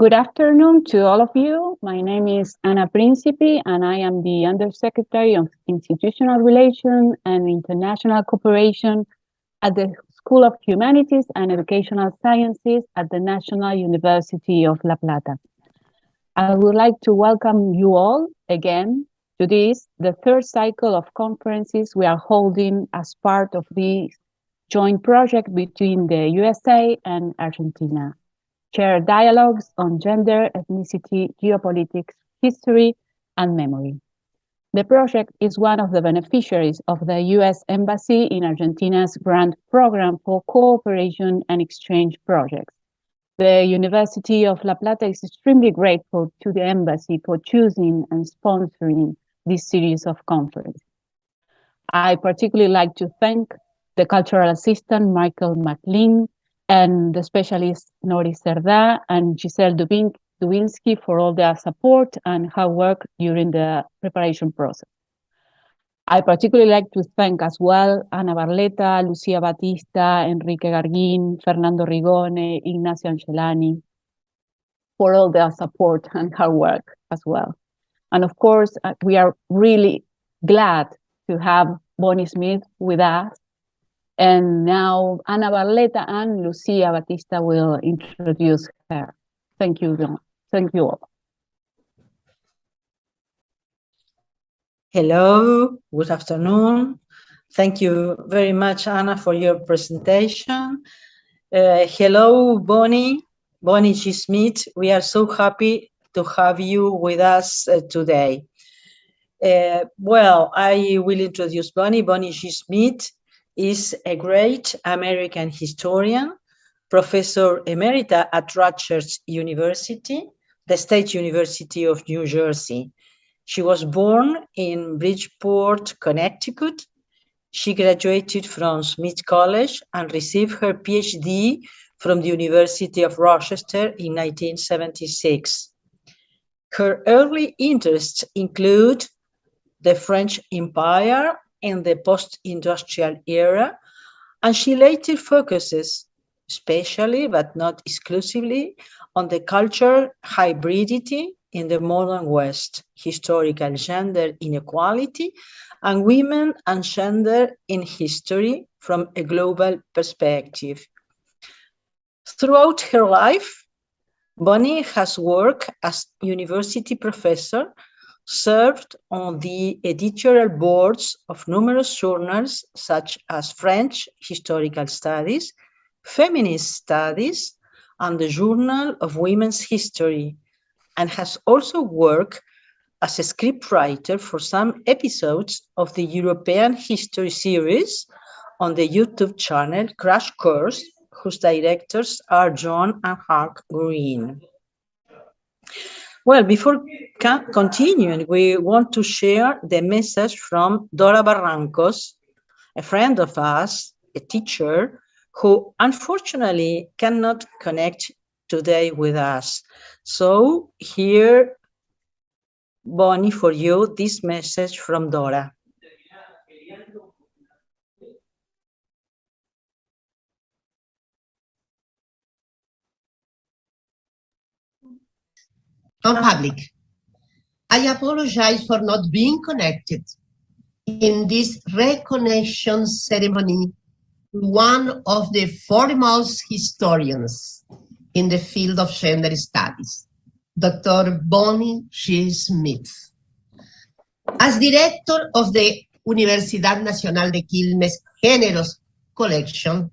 Good afternoon to all of you. My name is Ana Principi, and I am the Undersecretary of Institutional Relations and International Cooperation at the School of Humanities and Educational Sciences at the National University of La Plata. I would like to welcome you all again to this, the third cycle of conferences we are holding as part of the joint project between the USA and Argentina. Share dialogues on gender, ethnicity, geopolitics, history, and memory. The project is one of the beneficiaries of the U.S. Embassy in Argentina's grant program for cooperation and exchange projects. The University of La Plata is extremely grateful to the Embassy for choosing and sponsoring this series of conferences. I particularly like to thank the cultural assistant, Michael McLean, and the specialist Nori Cerda and Giselle Dubinsky for all their support and hard work during the preparation process. I particularly like to thank as well Ana Barletta, Lucia Batista, Enrique Garguin, Fernando Rigone, Ignacio Angelani for all their support and hard work as well. And of course, we are really glad to have Bonnie Smith with us. And now Ana Barletta and Lucia Batista will introduce her. Thank you. Thank you all. Hello, good afternoon. Thank you very much, Anna, for your presentation. Hello, Bonnie G. Smith. We are so happy to have you with us today. Well, I will introduce Bonnie. Bonnie G. Smith is a great American historian, professor emerita at Rutgers University, the State University of New Jersey. She was born in Bridgeport, Connecticut. She graduated from Smith College and received her PhD from the University of Rochester in 1976. Her early interests include the French Empire in the post-industrial era, and she later focuses, especially but not exclusively, on the cultural hybridity in the modern West, historical gender inequality, and women and gender in history from a global perspective. Throughout her life, Bonnie has worked as university professor, served on the editorial boards of numerous journals such as French Historical Studies, Feminist Studies, and the Journal of Women's History, and has also worked as a scriptwriter for some episodes of the European History series on the YouTube channel Crash Course, whose directors are John and Hank Green. Well, before continuing, we want to share the message from Dora Barrancos, a friend of us, a teacher, who unfortunately cannot connect today with us. So here, Bonnie, for you, this message from Dora. Non-public. I apologize for not being connected in this recognition ceremony to one of the foremost historians in the field of gender studies, Dr. Bonnie G. Smith. As director of the Universidad Nacional de Quilmes Géneros collection,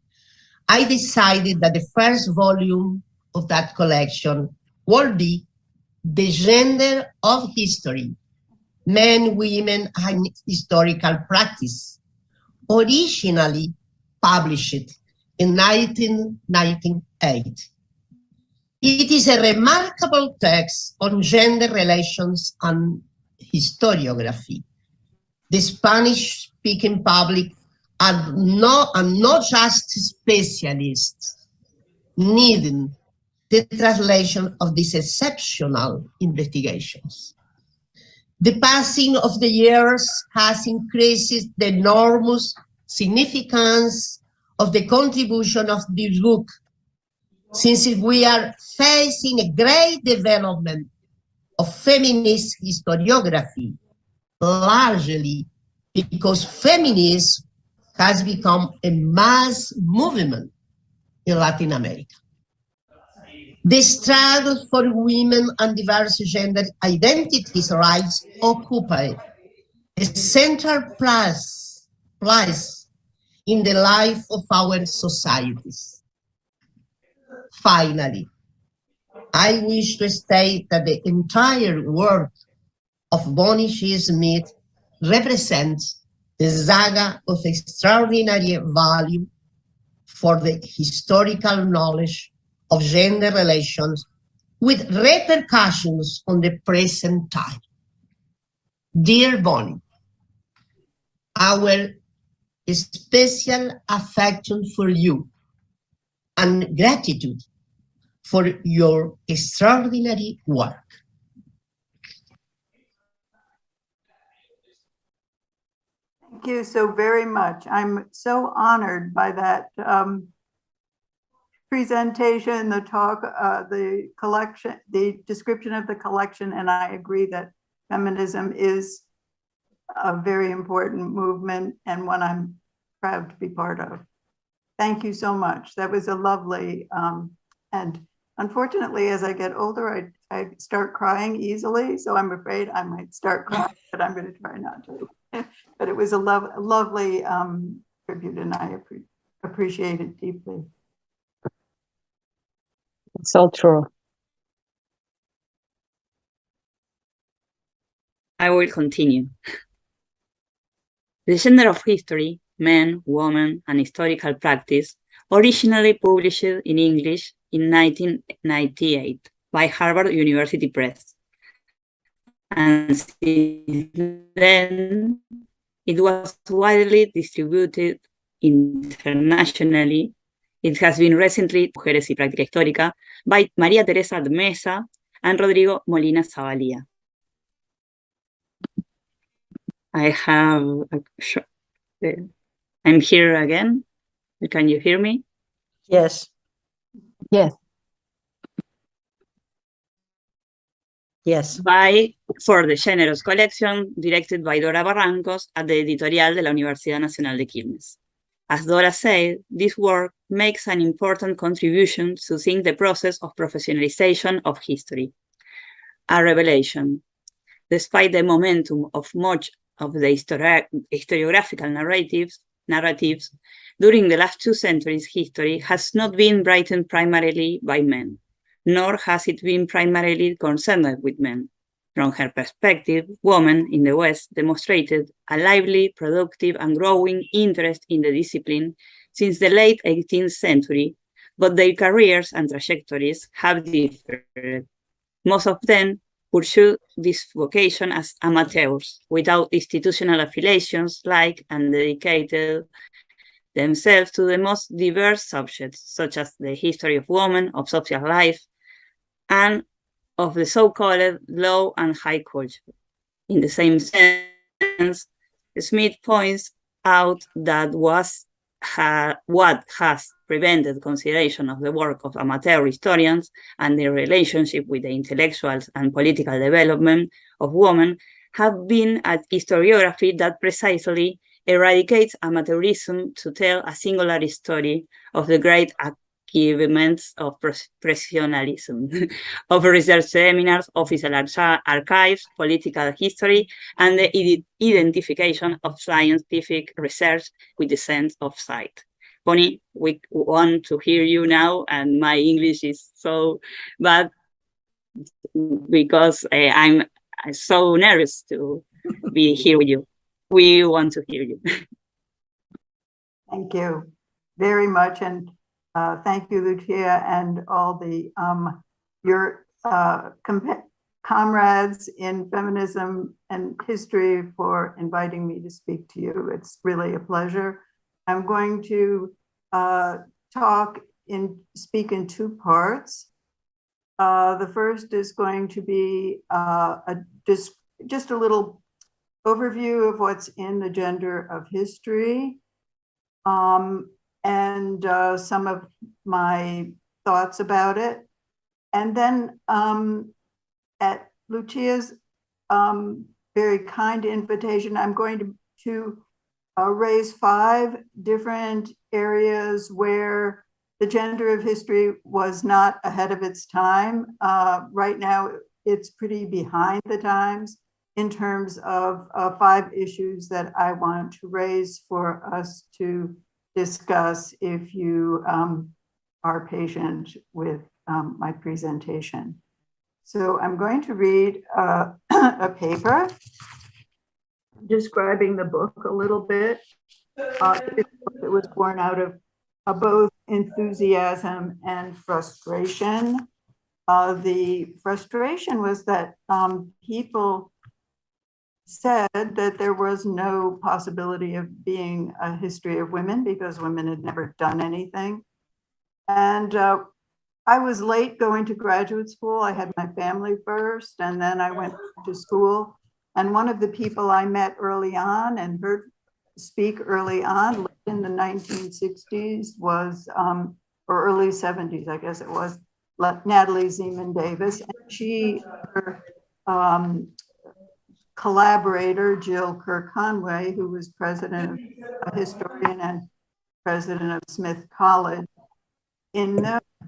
I decided that the first volume of that collection would be The Gender of History, Men, Women, and Historical Practice, originally published in 1998. It is a remarkable text on gender relations and historiography. The Spanish-speaking public and not just specialists needing the translation of these exceptional investigations. The passing of the years has increased the enormous significance of the contribution of this book since we are facing a great development of feminist historiography, largely because feminism has become a mass movement in Latin America. The struggle for women and diverse gender identities rights occupy a central place in the life of our societies. Finally, I wish to state that the entire work of Bonnie G. Smith represents a saga of extraordinary value for the historical knowledge of gender relations with repercussions on the present time. Dear Bonnie, our special affection for you and gratitude for your extraordinary work. Thank you so very much. I'm so honored by that presentation, the talk, the collection, the description of the collection, and I agree that feminism is a very important movement and one I'm proud to be part of. Thank you so much. That was a lovely, and unfortunately, as I get older, I start crying easily, so I'm afraid I might start crying, but I'm going to try not to. But it was a lovely tribute, and I appreciate it deeply. It's all true. I will continue. The Gender of History, Men, Women, and Historical Practice, originally published in English in 1998 by Harvard University Press. And since then, it was widely distributed internationally. It has been recently Mujeres y Práctica Histórica by María Teresa de Mesa and Rodrigo Molina Zavalía. I have I'm here again. Can you hear me? Yes. Yes. Yes. For the Generous Collection, directed by Dora Barrancos at the editorial de la Universidad Nacional de Quilmes. As Dora said, this work makes an important contribution to think the process of professionalization of history. A revelation. Despite the momentum of much of the historiographical narratives, during the last 2 centuries, history has not been written primarily by men, nor has it been primarily concerned with men. From her perspective, women in the West demonstrated a lively, productive, and growing interest in the discipline since the late 18th century, but their careers and trajectories have differed. Most of them pursue this vocation as amateurs, without institutional affiliations, and dedicated themselves to the most diverse subjects, such as the history of women, of social life, and of the so-called low and high culture. In the same sense, Smith points out that what has prevented consideration of the work of amateur historians and their relationship with the intellectual and political development of women have been a historiography that precisely eradicates amateurism to tell a singular story of the great achievements of professionalism, of research seminars, official archives, political history, and the identification of scientific research with the sense of sight. Bonnie, we want to hear you now, and my English is so bad because I'm so nervous to be here with you. We want to hear you. Thank you very much, and thank you, Lucia, and all the your comrades in feminism and history for inviting me to speak to you. It's really a pleasure. I'm going to speak in 2 parts. The first is going to be just a little overview of what's in the gender of history, and some of my thoughts about it. And then at Lucia's very kind invitation, I'm going to raise 5 different areas where the gender of history was not ahead of its time. Right now, it's pretty behind the times in terms of 5 issues that I want to raise for us to discuss if you are patient with my presentation. So I'm going to read a paper describing the book a little bit. It was born out of both enthusiasm and frustration. The frustration was that people said that there was no possibility of being a history of women because women had never done anything. And I was late going to graduate school. I had my family first, and then I went to school. And one of the people I met early on and heard speak early on in the 1960s was, or early 70s, I guess it was, Natalie Zeman Davis. And she, her collaborator, Jill Kerr-Conway, who was president, a historian and president of Smith College,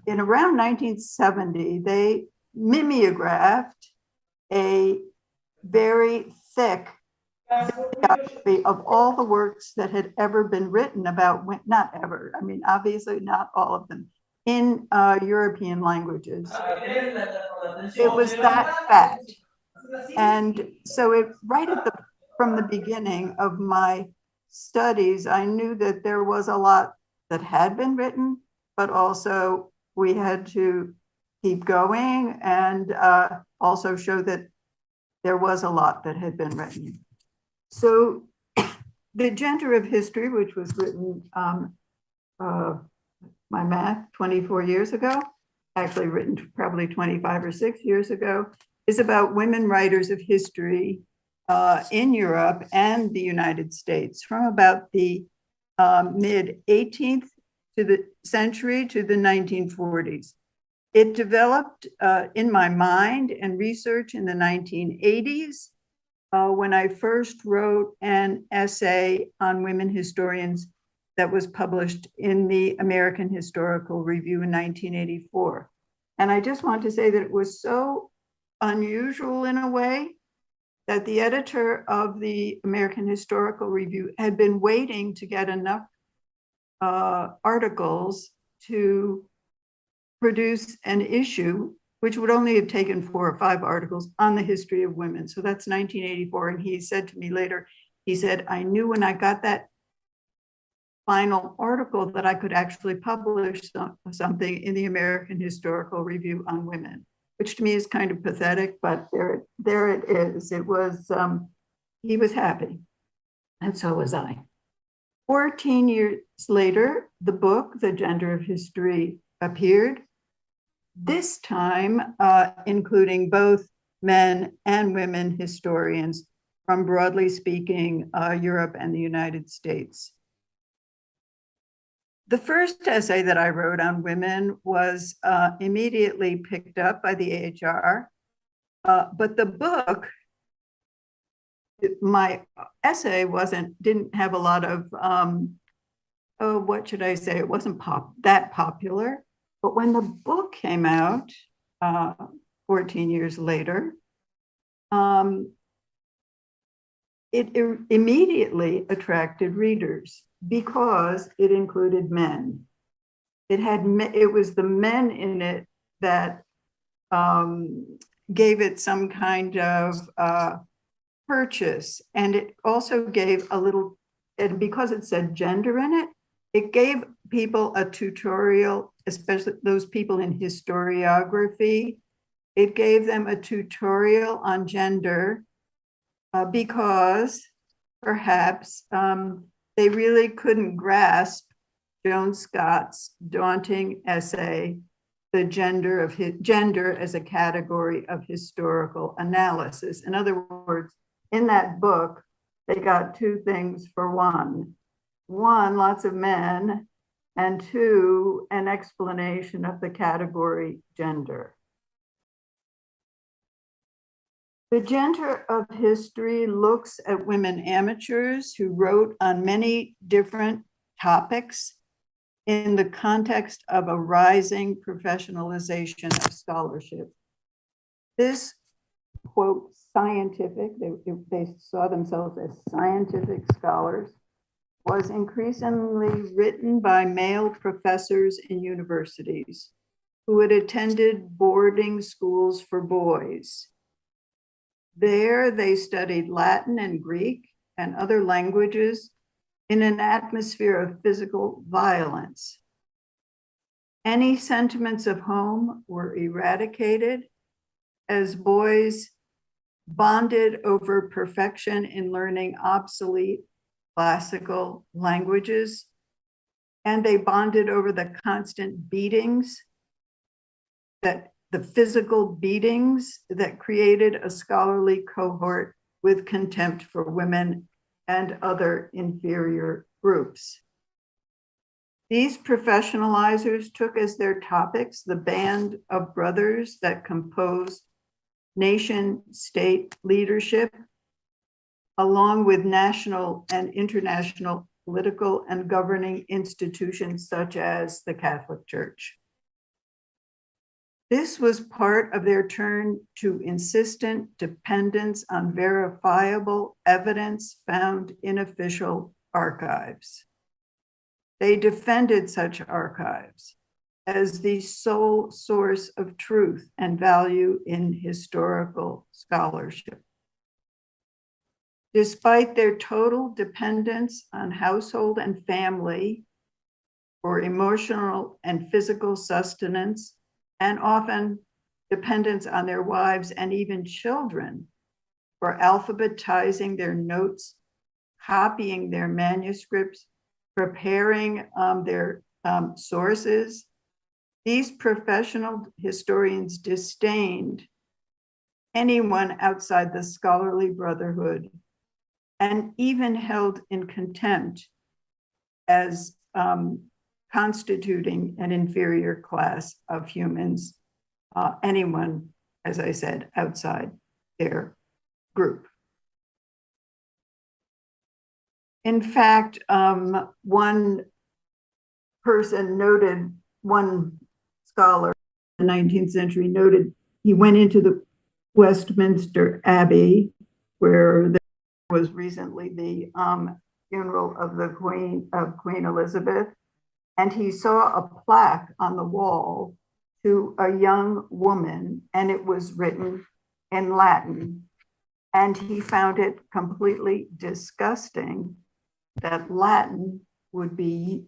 in around 1970, they mimeographed a very thick bibliography of all the works that had ever been written about, not ever, I mean, obviously not all of them, in European languages. It was that fat. And so it from the beginning of my studies, I knew that there was a lot that had been written, but also we had to keep going and also show that there was a lot that had been written. So the gender of history, which was written, my math, 24 years ago, actually written probably 25 or 6 years ago, is about women writers of history in Europe and the United States from about the mid-18th to the century to the 1940s. It developed in my mind and research in the 1980s when I first wrote an essay on women historians that was published in the American Historical Review in 1984. And I just want to say that it was so unusual in a way that the editor of the American Historical Review had been waiting to get enough articles to produce an issue, which would only have taken 4 or 5 articles on the history of women. So that's 1984. And he said to me later, he said, I knew when I got that final article that I could actually publish something in the American Historical Review on women, which to me is kind of pathetic, but there it is. It was, he was happy, and so was I. 14 years later, the book, The Gender of History, appeared. This time, including both men and women historians from, broadly speaking, Europe and the United States. The first essay that I wrote on women was immediately picked up by the AHR, but the book, my essay didn't have a lot of, what should I say? It wasn't that popular. But when the book came out 14 years later, it immediately attracted readers because it included men. It was the men in it that gave it some kind of purchase. And it also gave a little, and because it said gender in it, it gave people a tutorial, especially those people in historiography. It gave them a tutorial on gender because perhaps they really couldn't grasp Joan Scott's daunting essay, The Gender as a Category of Historical Analysis. In other words, in that book, they got 2 things for one. One, lots of men and 2, an explanation of the category gender. The gender of history looks at women amateurs who wrote on many different topics in the context of a rising professionalization of scholarship. This, quote, scientific, they saw themselves as scientific scholars, was increasingly written by male professors in universities who had attended boarding schools for boys. There, they studied Latin and Greek and other languages in an atmosphere of physical violence. Any sentiments of home were eradicated as boys bonded over perfection in learning obsolete classical languages, and they bonded over the constant beatings, that the physical beatings that created a scholarly cohort with contempt for women and other inferior groups. These professionalizers took as their topics the band of brothers that composed nation-state leadership, along with national and international political and governing institutions such as the Catholic Church. This was part of their turn to insistent dependence on verifiable evidence found in official archives. They defended such archives as the sole source of truth and value in historical scholarship. Despite their total dependence on household and family for emotional and physical sustenance, and often dependence on their wives and even children for alphabetizing their notes, copying their manuscripts, preparing their sources, these professional historians disdained anyone outside the scholarly brotherhood and even held in contempt as constituting an inferior class of humans, anyone, as I said, outside their group. In fact, one person noted, one scholar in the 19th century noted, he went into the Westminster Abbey, where there was recently the funeral of the Queen Elizabeth, and he saw a plaque on the wall to a young woman, and it was written in Latin. And he found it completely disgusting that Latin would be,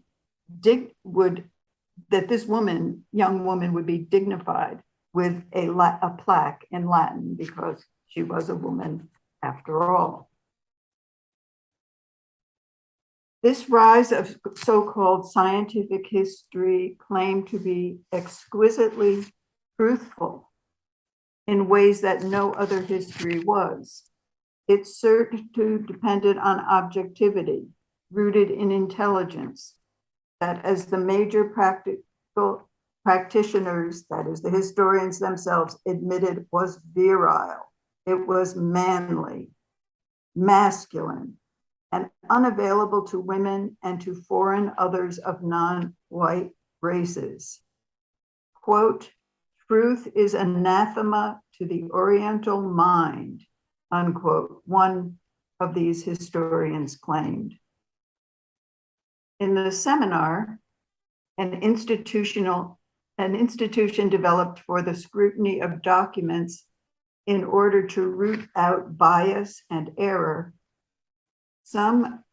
that this woman, young woman, would be dignified with a plaque in Latin because she was a woman after all. This rise of so-called scientific history claimed to be exquisitely truthful in ways that no other history was. Its certitude depended on objectivity, rooted in intelligence, that as the major practical practitioners, that is the historians themselves, admitted was virile, it was manly, masculine, and unavailable to women and to foreign others of non-white races. Quote, truth is anathema to the Oriental mind, unquote, one of these historians claimed. In the seminar, an institution developed for the scrutiny of documents in order to root out bias and error. Some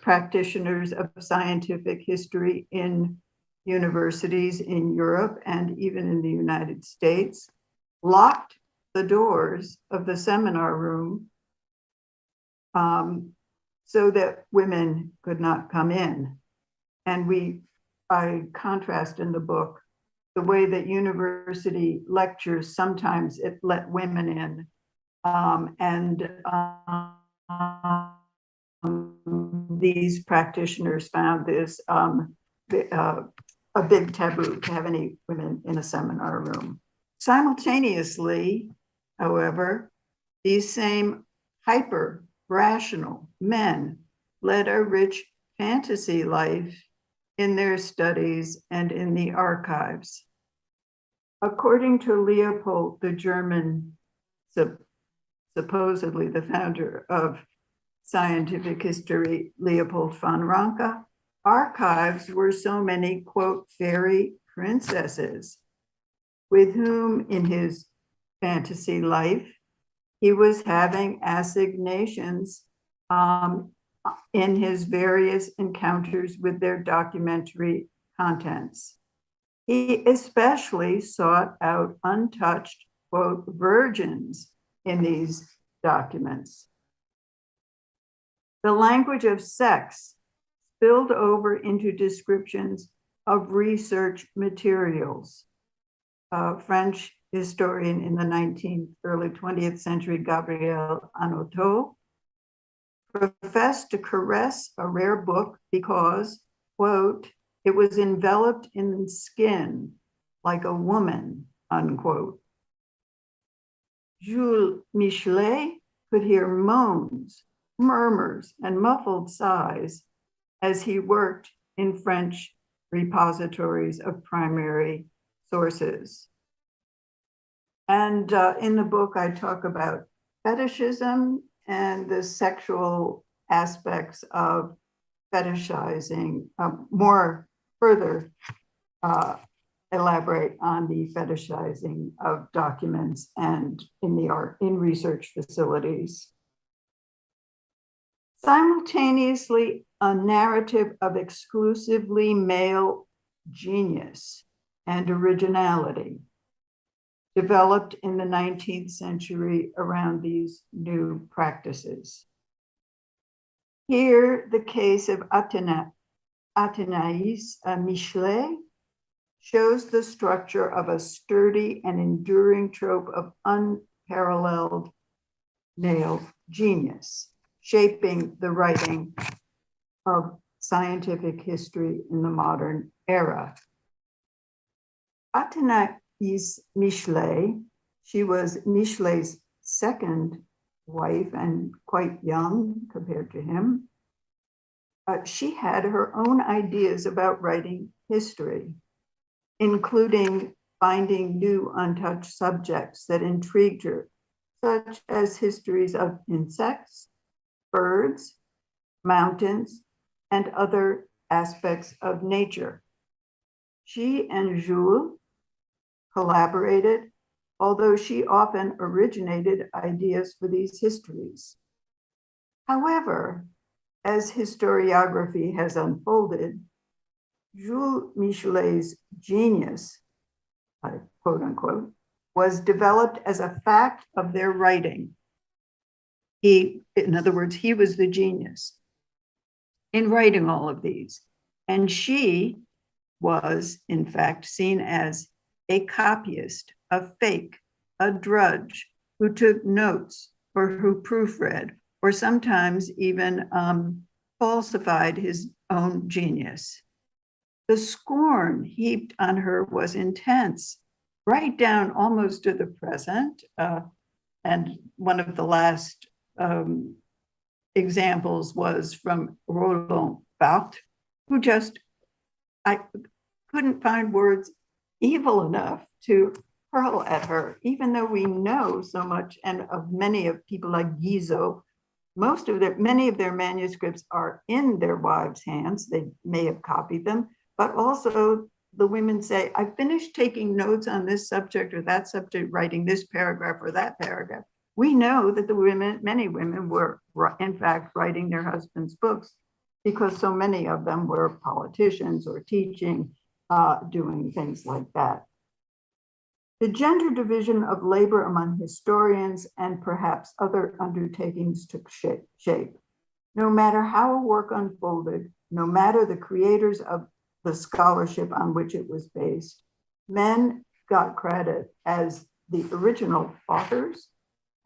practitioners of scientific history in universities in Europe and even in the United States locked the doors of the seminar room so that women could not come in. And I contrast in the book the way that university lectures, sometimes it let women in, these practitioners found this a big taboo to have any women in a seminar room. Simultaneously, however, these same hyper-rational men led a rich fantasy life in their studies and in the archives. According to Leopold, the German, supposedly the founder of scientific history, Leopold von Ranke, archives were so many, quote, fairy princesses with whom in his fantasy life, he was having assignations in his various encounters with their documentary contents. He especially sought out untouched, quote, virgins in these documents. The language of sex spilled over into descriptions of research materials. French historian in the 19th, early 20th century, Gabriel Anoto, professed to caress a rare book because, quote, it was enveloped in skin like a woman, unquote. Jules Michelet could hear moans, murmurs, and muffled sighs as he worked in French repositories of primary sources. And in the book, I talk about fetishism and the sexual aspects of fetishizing, more further elaborate on the fetishizing of documents and in research facilities. Simultaneously, a narrative of exclusively male genius and originality developed in the 19th century around these new practices. Here, the case of Athénaïs Michelet shows the structure of a sturdy and enduring trope of unparalleled male genius, shaping the writing of scientific history in the modern era. Athénaïs Michelet, she was Michelet's second wife and quite young compared to him. She had her own ideas about writing history, including finding new untouched subjects that intrigued her, such as histories of insects, birds, mountains, and other aspects of nature. She and Jules collaborated, although she often originated ideas for these histories. However, as historiography has unfolded, Jules Michelet's genius, quote unquote, was developed as a fact of their writing. In other words, he was the genius in writing all of these. And she was, in fact, seen as a copyist, a fake, a drudge who took notes or who proofread, or sometimes even falsified his own genius. The scorn heaped on her was intense, right down almost to the present. And one of the last examples was from Roland Barthes, who I couldn't find words evil enough to hurl at her, even though we know so much, and of many of people like Guizot, many of their manuscripts are in their wives' hands. They may have copied them, but also the women say, I finished taking notes on this subject or that subject, writing this paragraph or that paragraph. We know that many women were in fact writing their husbands' books because so many of them were politicians or teaching, doing things like that. The gender division of labor among historians and perhaps other undertakings took shape. No matter how a work unfolded, no matter the creators of the scholarship on which it was based, men got credit as the original authors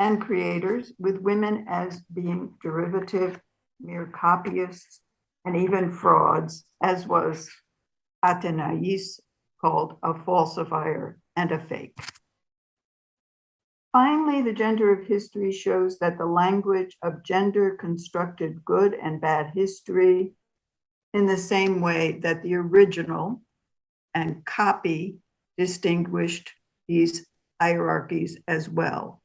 and creators, with women as being derivative, mere copyists, and even frauds, as was Athenais called a falsifier and a fake. Finally, the gender of history shows that the language of gender constructed good and bad history in the same way that the original and copy distinguished these hierarchies as well.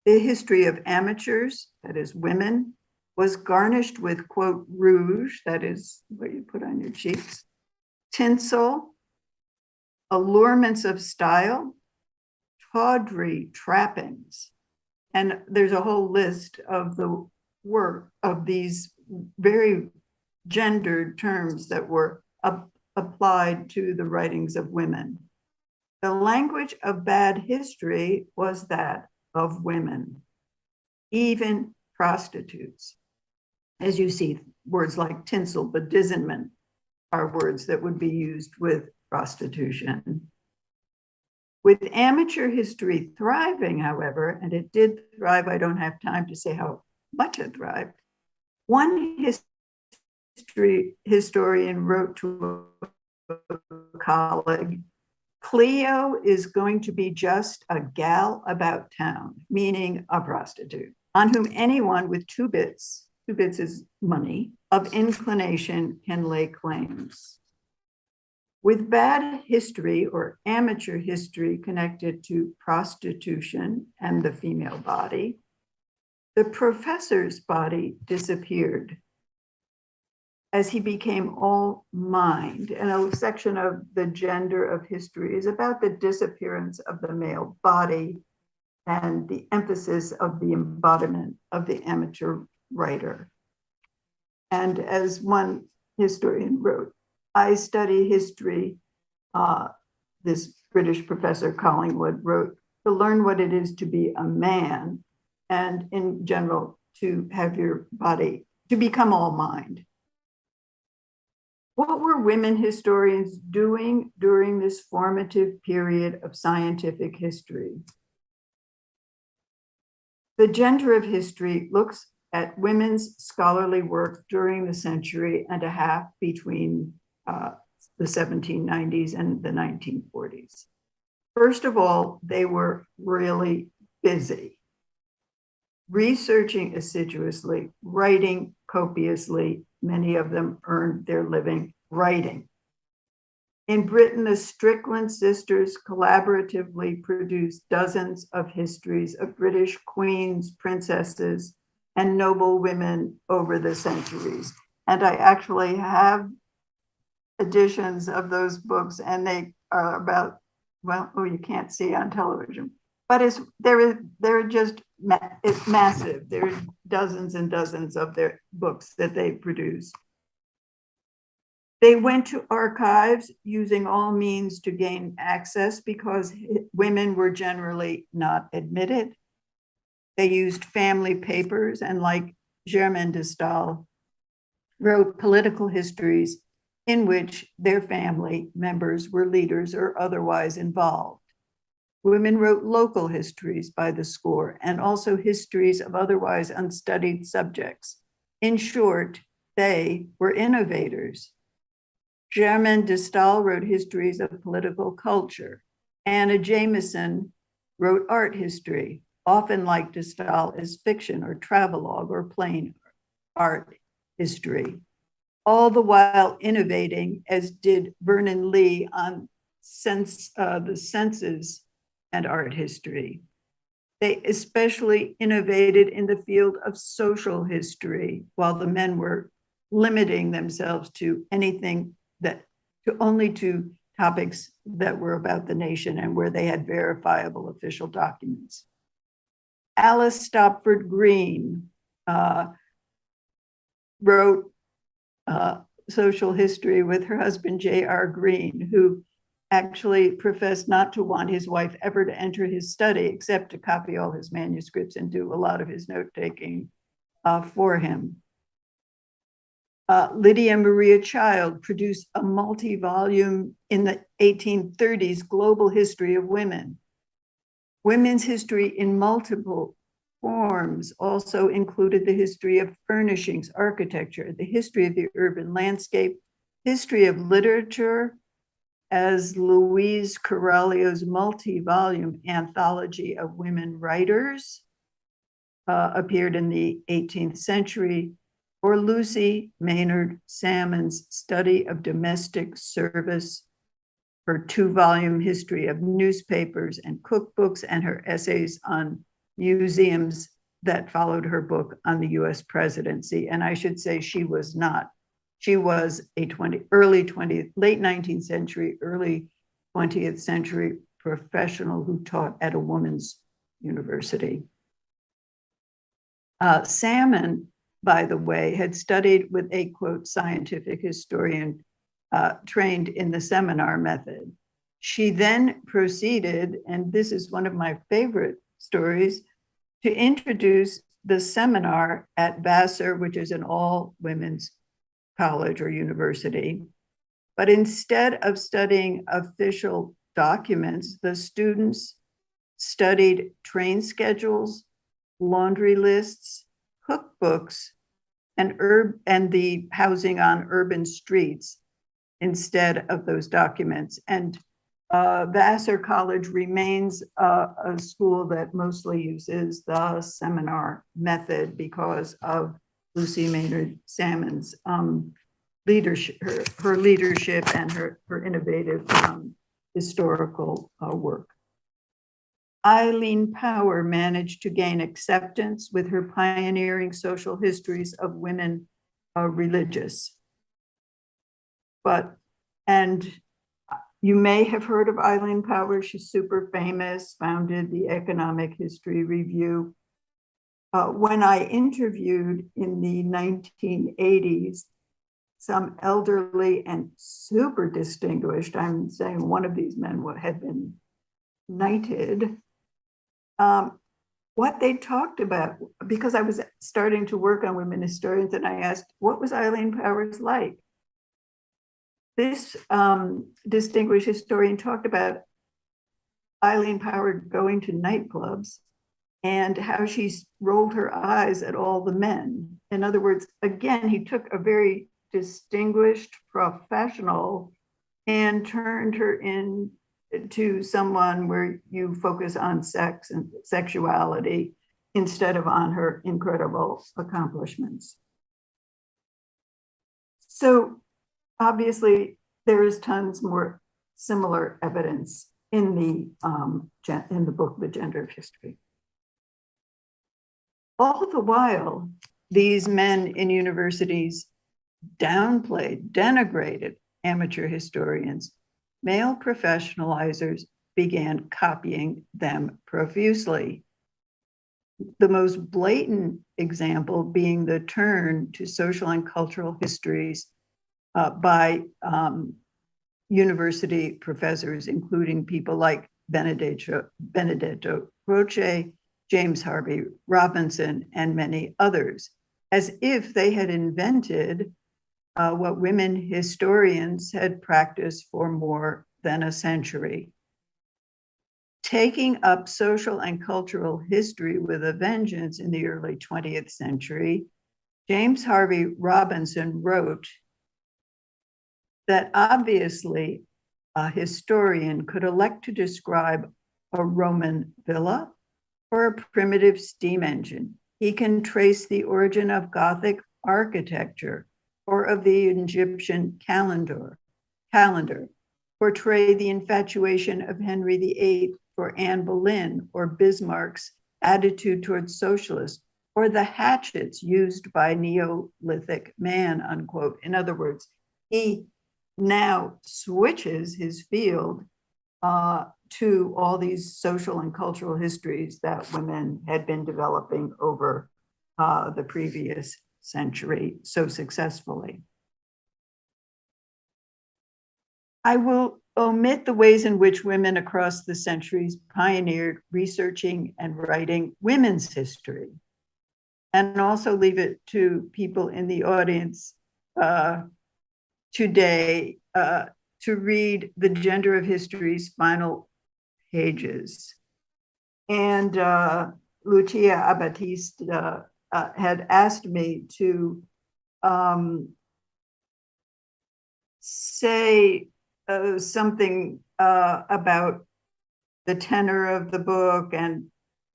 The history of amateurs, that is women, was garnished with, quote, rouge, that is what you put on your cheeks, tinsel, allurements of style, tawdry trappings. And there's a whole list of the work of these very gendered terms that were applied to the writings of women. The language of bad history was that of women, even prostitutes. As you see, words like tinsel, bedizenment are words that would be used with prostitution. With amateur history thriving, however, and it did thrive, I don't have time to say how much it thrived. One historian wrote to a colleague, Cleo is going to be just a gal about town, meaning a prostitute, on whom anyone with two bits is money, of inclination can lay claims. With bad history or amateur history connected to prostitution and the female body, the professor's body disappeared as he became all mind. And a section of the gender of history is about the disappearance of the male body and the emphasis of the embodiment of the amateur writer. And as one historian wrote, I study history, this British professor Collingwood wrote, to learn what it is to be a man, and in general, to have your body, to become all mind. What were women historians doing during this formative period of scientific history? The gender of history looks at women's scholarly work during the century and a half between the 1790s and the 1940s. First of all, they were really busy, researching assiduously, writing copiously. Many of them earned their living writing. In Britain, the Strickland sisters collaboratively produced dozens of histories of British queens, princesses, and noble women over the centuries. And I actually have editions of those books, and they are about, well, you can't see on television, but it's massive. There are dozens and dozens of their books that they produced. They went to archives using all means to gain access because women were generally not admitted. They used family papers, and like Germaine de Stael, wrote political histories in which their family members were leaders or otherwise involved. Women wrote local histories by the score and also histories of otherwise unstudied subjects. In short, they were innovators. Germaine de Stael wrote histories of political culture. Anna Jameson wrote art history, often like de Stael as fiction or travelogue or plain art history, all the while innovating, as did Vernon Lee on the senses and art history. They especially innovated in the field of social history, while the men were limiting themselves to only to topics that were about the nation and where they had verifiable official documents. Alice Stopford Green wrote social history with her husband, J.R. Green, who actually professed not to want his wife ever to enter his study except to copy all his manuscripts and do a lot of his note-taking for him. Lydia Maria Child produced a multi-volume in the 1830s global history of women. Women's history in multiple forms also included the history of furnishings, architecture, the history of the urban landscape, history of literature as Louise Corralio's multi-volume anthology of women writers appeared in the 18th century, or Lucy Maynard Salmon's study of domestic service, her 2-volume history of newspapers and cookbooks, and her essays on museums that followed her book on the US presidency. And I should say she was a late 19th century, early 20th century professional who taught at a women's university. Salmon, by the way, had studied with a, quote, scientific historian trained in the seminar method. She then proceeded, and this is one of my favorite stories, to introduce the seminar at Vassar, which is an all-women's college or university. But instead of studying official documents, the students studied train schedules, laundry lists, cookbooks, and the housing on urban streets instead of those documents. And Vassar College remains a school that mostly uses the seminar method because of Lucy Maynard Salmon's leadership, her leadership and her innovative historical work. Eileen Power managed to gain acceptance with her pioneering social histories of women religious. And you may have heard of Eileen Power. She's super famous, founded the Economic History Review. When I interviewed in the 1980s, some elderly and super distinguished, I'm saying one of these men had been knighted, what they talked about, because I was starting to work on women historians, and I asked, what was Eileen Powers like? This distinguished historian talked about Eileen Power going to nightclubs and how she rolled her eyes at all the men. In other words, again, he took a very distinguished professional and turned her into someone where you focus on sex and sexuality instead of on her incredible accomplishments. So obviously there is tons more similar evidence in the book, The Gender of History. All the while, these men in universities downplayed, denigrated amateur historians. Male professionalizers began copying them profusely. The most blatant example being the turn to social and cultural histories by university professors, including people like Benedetto Croce, James Harvey Robinson, and many others, as if they had invented what women historians had practiced for more than a century. Taking up social and cultural history with a vengeance in the early 20th century, James Harvey Robinson wrote that obviously a historian could elect to describe a Roman villa or a primitive steam engine. He can trace the origin of Gothic architecture or of the Egyptian calendar, portray the infatuation of Henry VIII for Anne Boleyn or Bismarck's attitude towards socialists, or the hatchets used by Neolithic man, unquote. In other words, he now switches his field to all these social and cultural histories that women had been developing over the previous century so successfully. I will omit the ways in which women across the centuries pioneered researching and writing women's history, and also leave it to people in the audience today to read The Gender of History's final pages. And Lucia Abatista had asked me to say something about the tenor of the book and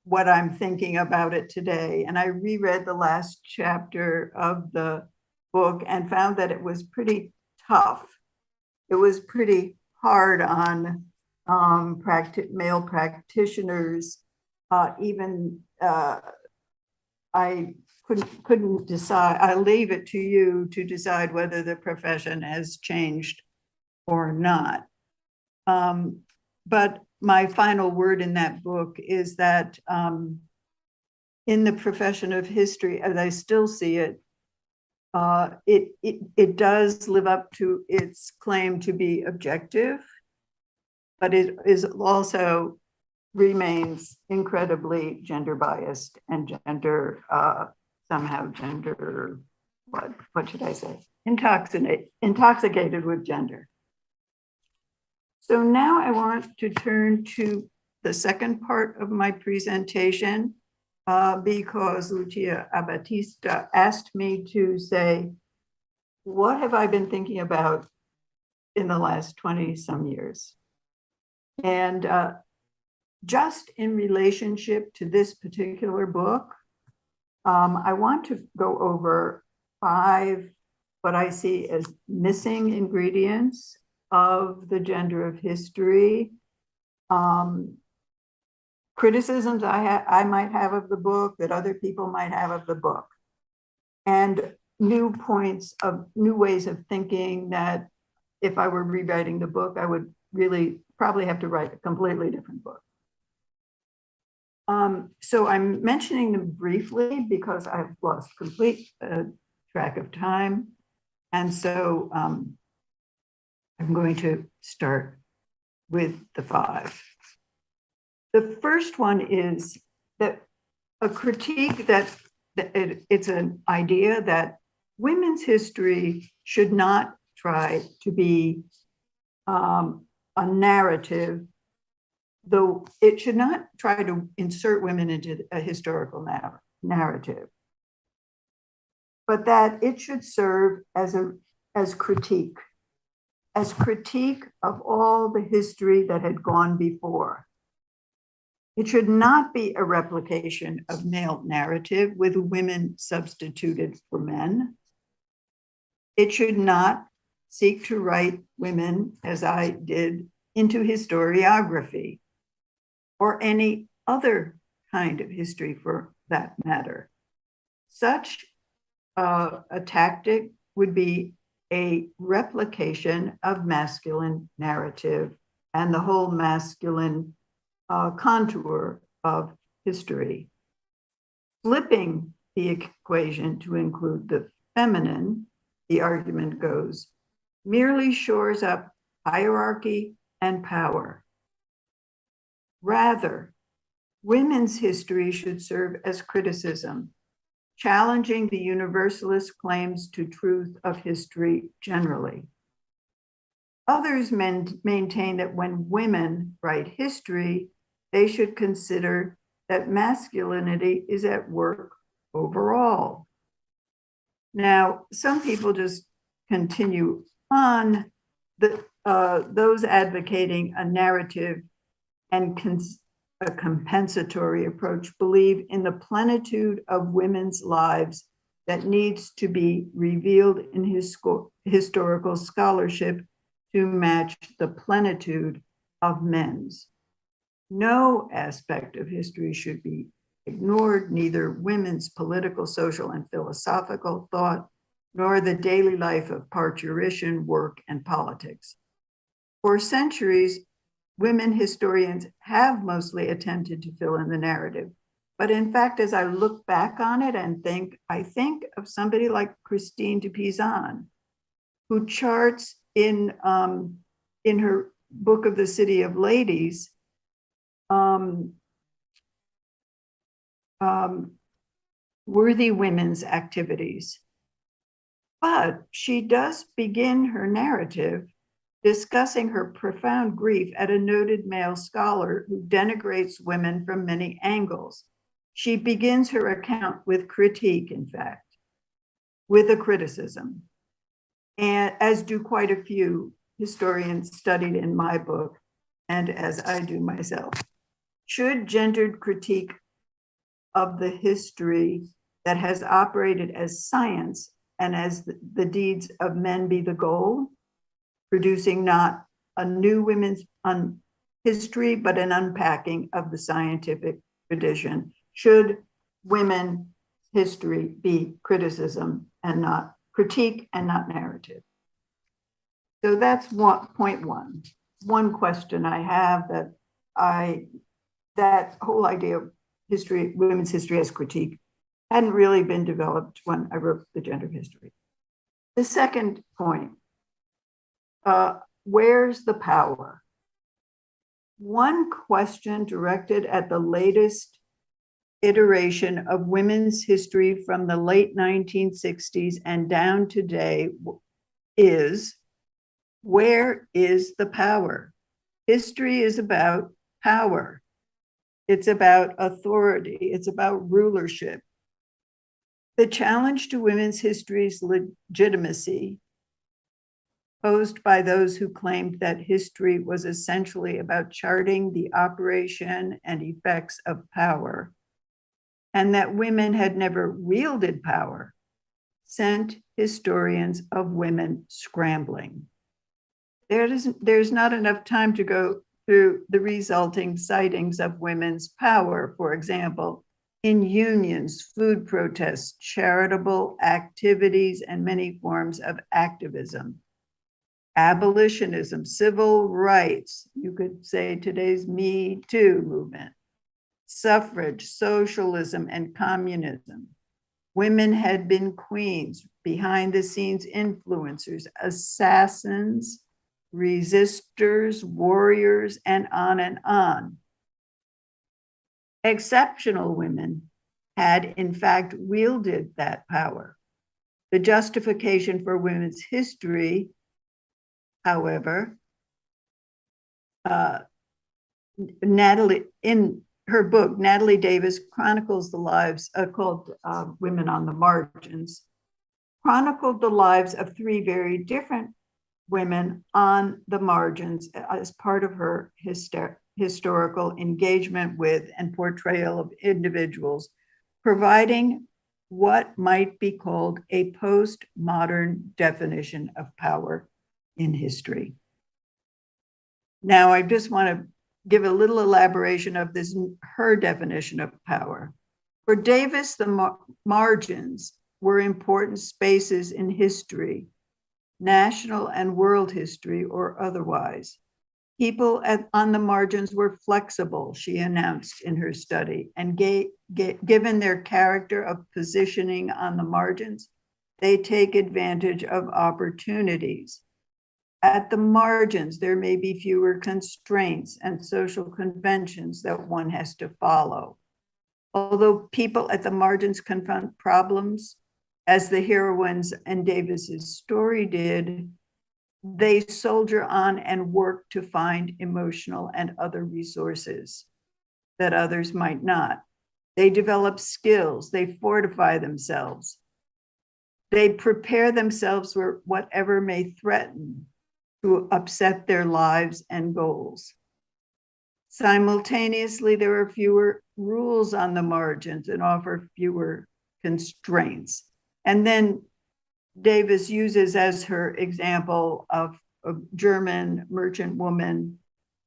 what I'm thinking about it today. And I reread the last chapter of the book and found that it was pretty tough. It was pretty hard on male practitioners. I couldn't decide. I'll leave it to you to decide whether the profession has changed or not. But my final word in that book is that in the profession of history, as I still see it, it does live up to its claim to be objective, but it is also remains incredibly gender biased and somehow gender, what should I say? Intoxicated with gender. So now I want to turn to the second part of my presentation because Lucia Abatista asked me to say, what have I been thinking about in the last 20 some years? And just in relationship to this particular book, I want to go over 5 what I see as missing ingredients of the gender of history, criticisms I might have of the book that other people might have of the book, and new ways of thinking that if I were rewriting the book, I would really probably have to write a completely different book. So I'm mentioning them briefly because I've lost complete track of time. And so I'm going to start with the 5. The first one is that a critique that it's an idea that women's history should not try to be a narrative, though it should not try to insert women into a historical narrative, but that it should serve as critique of all the history that had gone before. It should not be a replication of male narrative with women substituted for men. It should not seek to write women, as I did, into historiography or any other kind of history for that matter. Such a tactic would be a replication of masculine narrative and the whole masculine contour of history. Flipping the equation to include the feminine, the argument goes, merely shores up hierarchy and power. Rather, women's history should serve as criticism, challenging the universalist claims to truth of history generally. Others maintain that when women write history, they should consider that masculinity is at work overall. Now, some people just continue on. Those advocating a narrative and a compensatory approach believe in the plenitude of women's lives that needs to be revealed in historical scholarship to match the plenitude of men's. No aspect of history should be ignored, neither women's political, social, and philosophical thought, nor the daily life of parturition, work, and politics. For centuries, women historians have mostly attempted to fill in the narrative. But in fact, as I look back on it and I think of somebody like Christine de Pizan, who charts in her book of the City of Ladies, worthy women's activities. But she does begin her narrative discussing her profound grief at a noted male scholar who denigrates women from many angles. She begins her account with critique, in fact, with a criticism. and as do quite a few historians studied in my book, and as I do myself. Should gendered critique of the history that has operated as science and as the deeds of men be the goal, producing not a new women's history, but an unpacking of the scientific tradition? Should women history be criticism and not critique and not narrative? So that's point one. One question I have that whole idea of history, women's history as critique, hadn't really been developed when I wrote the gender history. The second point, where's the power? One question directed at the latest iteration of women's history from the late 1960s and down today is, where is the power? History is about power. It's about authority. It's about rulership. The challenge to women's history's legitimacy posed by those who claimed that history was essentially about charting the operation and effects of power, and that women had never wielded power, sent historians of women scrambling. There's not enough time to go through the resulting sightings of women's power, for example, in unions, food protests, charitable activities, and many forms of activism. Abolitionism, civil rights, you could say today's Me Too movement, suffrage, socialism, and communism. Women had been queens, behind the scenes influencers, assassins, resistors, warriors, and on and on. Exceptional women had, in fact, wielded that power. The justification for women's history, however, Natalie, in her book, Natalie Davis chronicles the lives, called Women on the Margins, chronicled the lives of three very different women on the margins as part of her historical engagement with and portrayal of individuals, providing what might be called a postmodern definition of power in history. Now, I just want to give a little elaboration of this, her definition of power. For Davis, the margins were important spaces in history, national and world history or otherwise. People on the margins were flexible, she announced in her study, and given their character of positioning on the margins, they take advantage of opportunities. At the margins, there may be fewer constraints and social conventions that one has to follow. Although people at the margins confront problems, as the heroines in Davis's story did, they soldier on and work to find emotional and other resources that others might not. They develop skills, they fortify themselves. They prepare themselves for whatever may threaten to upset their lives and goals. Simultaneously, there are fewer rules on the margins and offer fewer constraints. And then Davis uses as her example of a German merchant woman,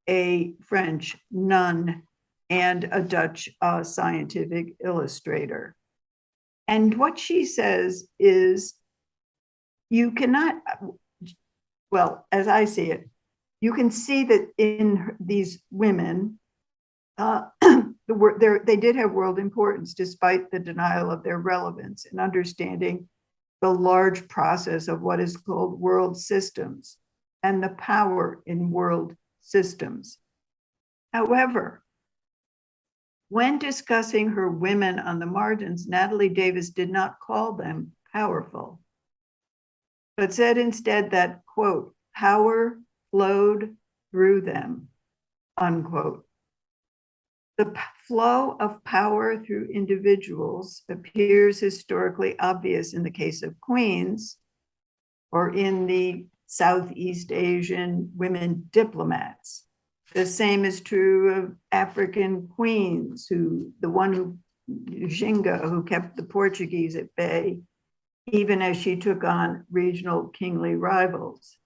a French nun, and a Dutch scientific illustrator. And what she says is, you cannot, well, as I see it, you can see that in these women, they did have world importance despite the denial of their relevance in understanding the large process of what is called world systems and the power in world systems. However, when discussing her women on the margins, Natalie Davis did not call them powerful, but said instead that, quote, power flowed through them, unquote. The flow of power through individuals appears historically obvious in the case of queens, or in the Southeast Asian women diplomats. The same is true of African queens, Ginga, who kept the Portuguese at bay, even as she took on regional kingly rivals.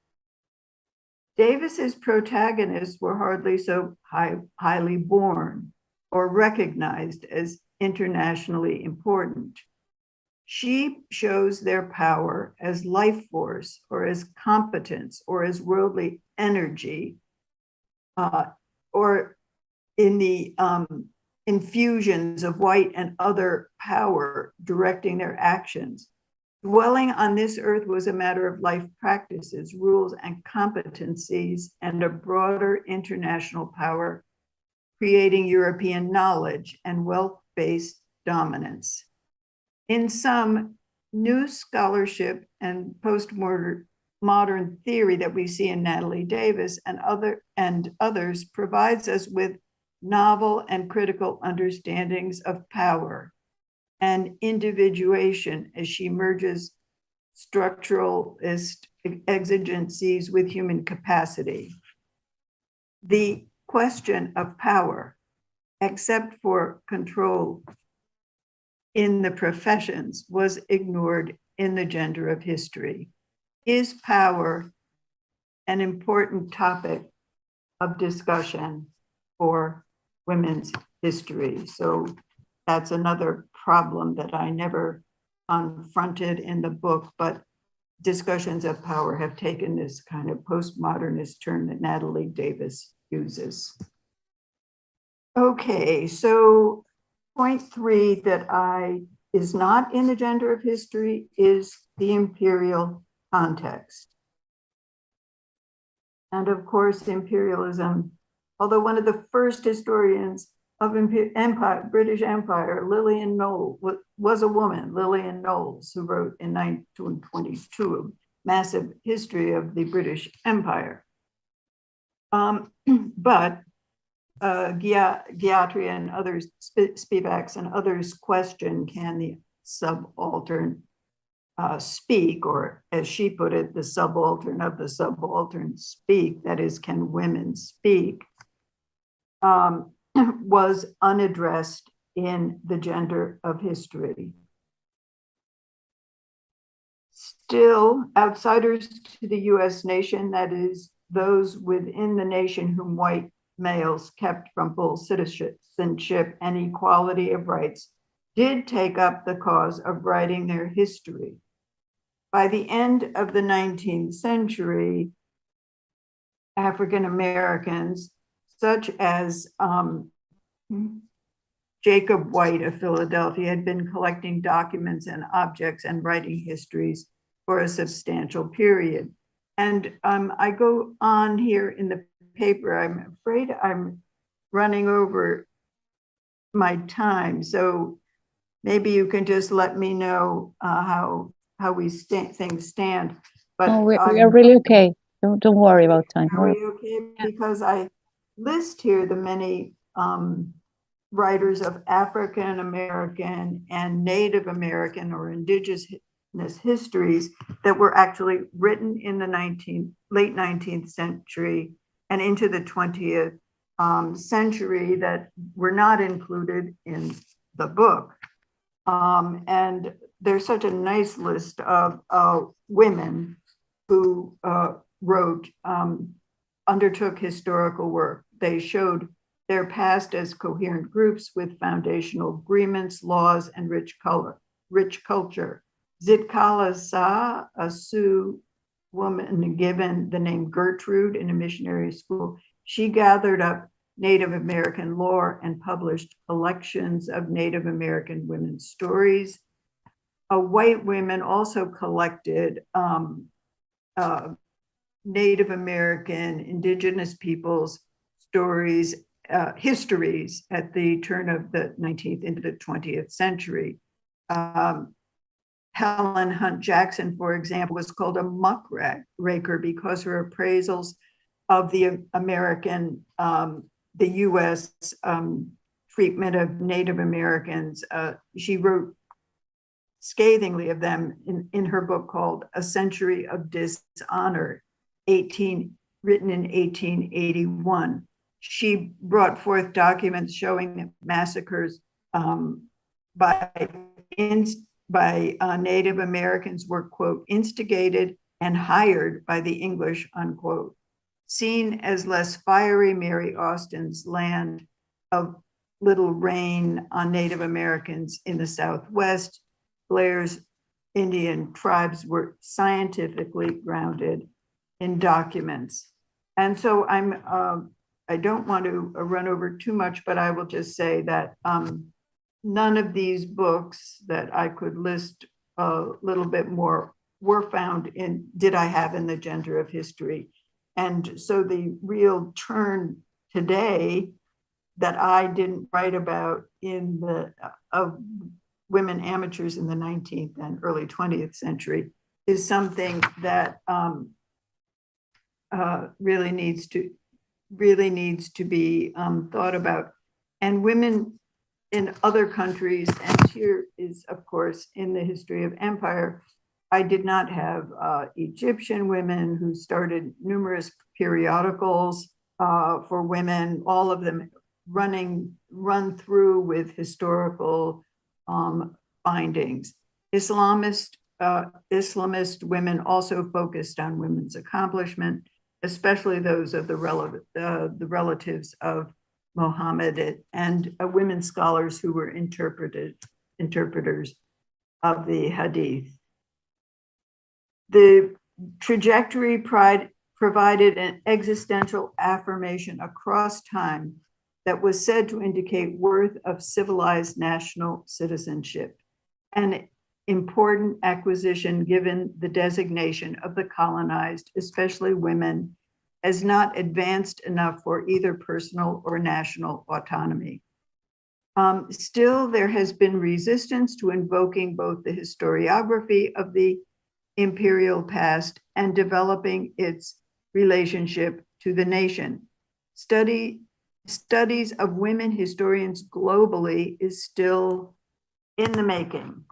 Davis's protagonists were hardly so highly born or recognized as internationally important. She shows their power as life force or as competence or as worldly energy, or in the infusions of white and other power directing their actions. Dwelling on this earth was a matter of life practices, rules, and competencies, and a broader international power, creating European knowledge and wealth-based dominance. In some, new scholarship and postmodern theory that we see in Natalie Davis and others provides us with novel and critical understandings of power and individuation as she merges structuralist exigencies with human capacity. The question of power, except for control in the professions, was ignored in the gender of history. Is power an important topic of discussion for women's history? So that's another problem that I never confronted in the book, but discussions of power have taken this kind of postmodernist term that Natalie Davis uses. Okay, so point 3 that is not in the gender of history is the imperial context. And of course, imperialism, although one of the first historians of British Empire, Lillian Knowles, was a woman, Lillian Knowles, who wrote in 1922 a massive history of the British Empire. But Gayatri and others, Spivaks and others question, can the subaltern speak, or as she put it, the subaltern of the subaltern speak, that is, can women speak, was unaddressed in the gender of history. Still, outsiders to the US nation, that is, those within the nation whom white males kept from full citizenship and equality of rights, did take up the cause of writing their history. By the end of the 19th century, African Americans, such as Jacob White of Philadelphia, had been collecting documents and objects and writing histories for a substantial period. And I go on here in the paper. I'm afraid I'm running over my time, so maybe you can just let me know how things stand. But we are really okay. Don't worry about time. Are we okay? Because I list here the many writers of African American and Native American or indigenous histories that were actually written in the late 19th century and into the 20th century that were not included in the book. And there's such a nice list of women who undertook historical work. They showed their past as coherent groups with foundational agreements, laws, and rich culture. Zitkala Sa, a Sioux woman given the name Gertrude in a missionary school, she gathered up Native American lore and published collections of Native American women's stories. White women also collected Native American, indigenous peoples' stories, histories at the turn of the 19th into the 20th century. Helen Hunt Jackson, for example, was called a muckraker because her appraisals of the American, the US treatment of Native Americans, she wrote scathingly of them in her book called A Century of Dishonor, written in 1881. She brought forth documents showing that massacres by Native Americans were, quote, instigated and hired by the English, unquote. Seen as less fiery, Mary Austin's Land of Little Rain on Native Americans in the Southwest, Blair's Indian tribes were scientifically grounded in documents. And so I don't want to run over too much, but I will just say that none of these books that I could list a little bit more were found did I have in the Gender of History. And so the real turn today that I didn't write about of women amateurs in the 19th and early 20th century is something that really needs to be thought about. And women in other countries, and here is, of course, in the history of empire, I did not have Egyptian women who started numerous periodicals for women, all of them run through with historical findings. Islamist women also focused on women's accomplishment, especially those of the relatives of Muhammad and women scholars who were interpreters of the Hadith. The trajectory provided an existential affirmation across time that was said to indicate worth of civilized national citizenship, an important acquisition given the designation of the colonized, especially women, as not advanced enough for either personal or national autonomy. Still, there has been resistance to invoking both the historiography of the imperial past and developing its relationship to the nation. Studies of women historians globally is still in the making.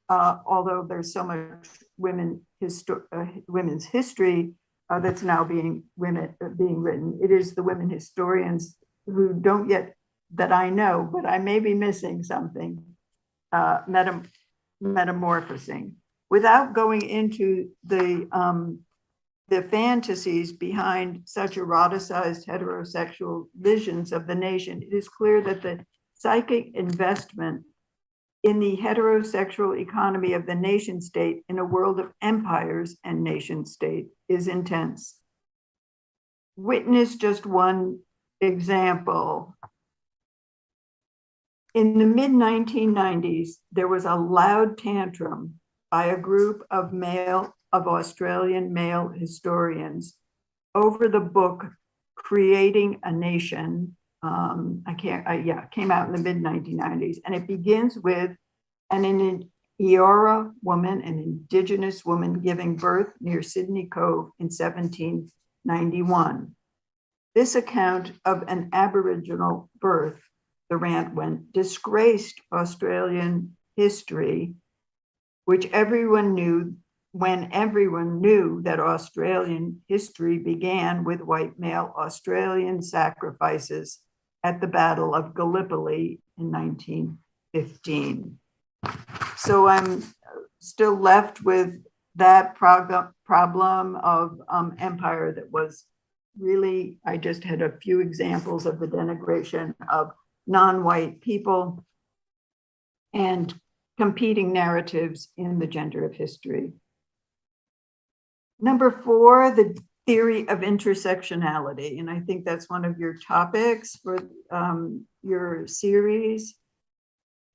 Although there's so much women's history that's now being written. It is the women historians who don't yet, that I know, but I may be missing something, metamorphosing. Without going into the fantasies behind such eroticized heterosexual visions of the nation, it is clear that the psychic investment in the heterosexual economy of the nation state in a world of empires and nation state is intense. Witness just one example. In the mid-1990s, there was a loud tantrum by a group of Australian male historians over the book Creating a Nation. Came out in the mid-1990s, and it begins with an Eora woman, an indigenous woman, giving birth near Sydney Cove in 1791. This account of an Aboriginal birth, the rant went, disgraced Australian history, which everyone knew that Australian history began with white male Australian sacrifices at the Battle of Gallipoli in 1915. So I'm still left with that problem of empire that was really, I just had a few examples of the denigration of non-white people and competing narratives in the gender of history. Number 4, the theory of intersectionality. And I think that's one of your topics for your series.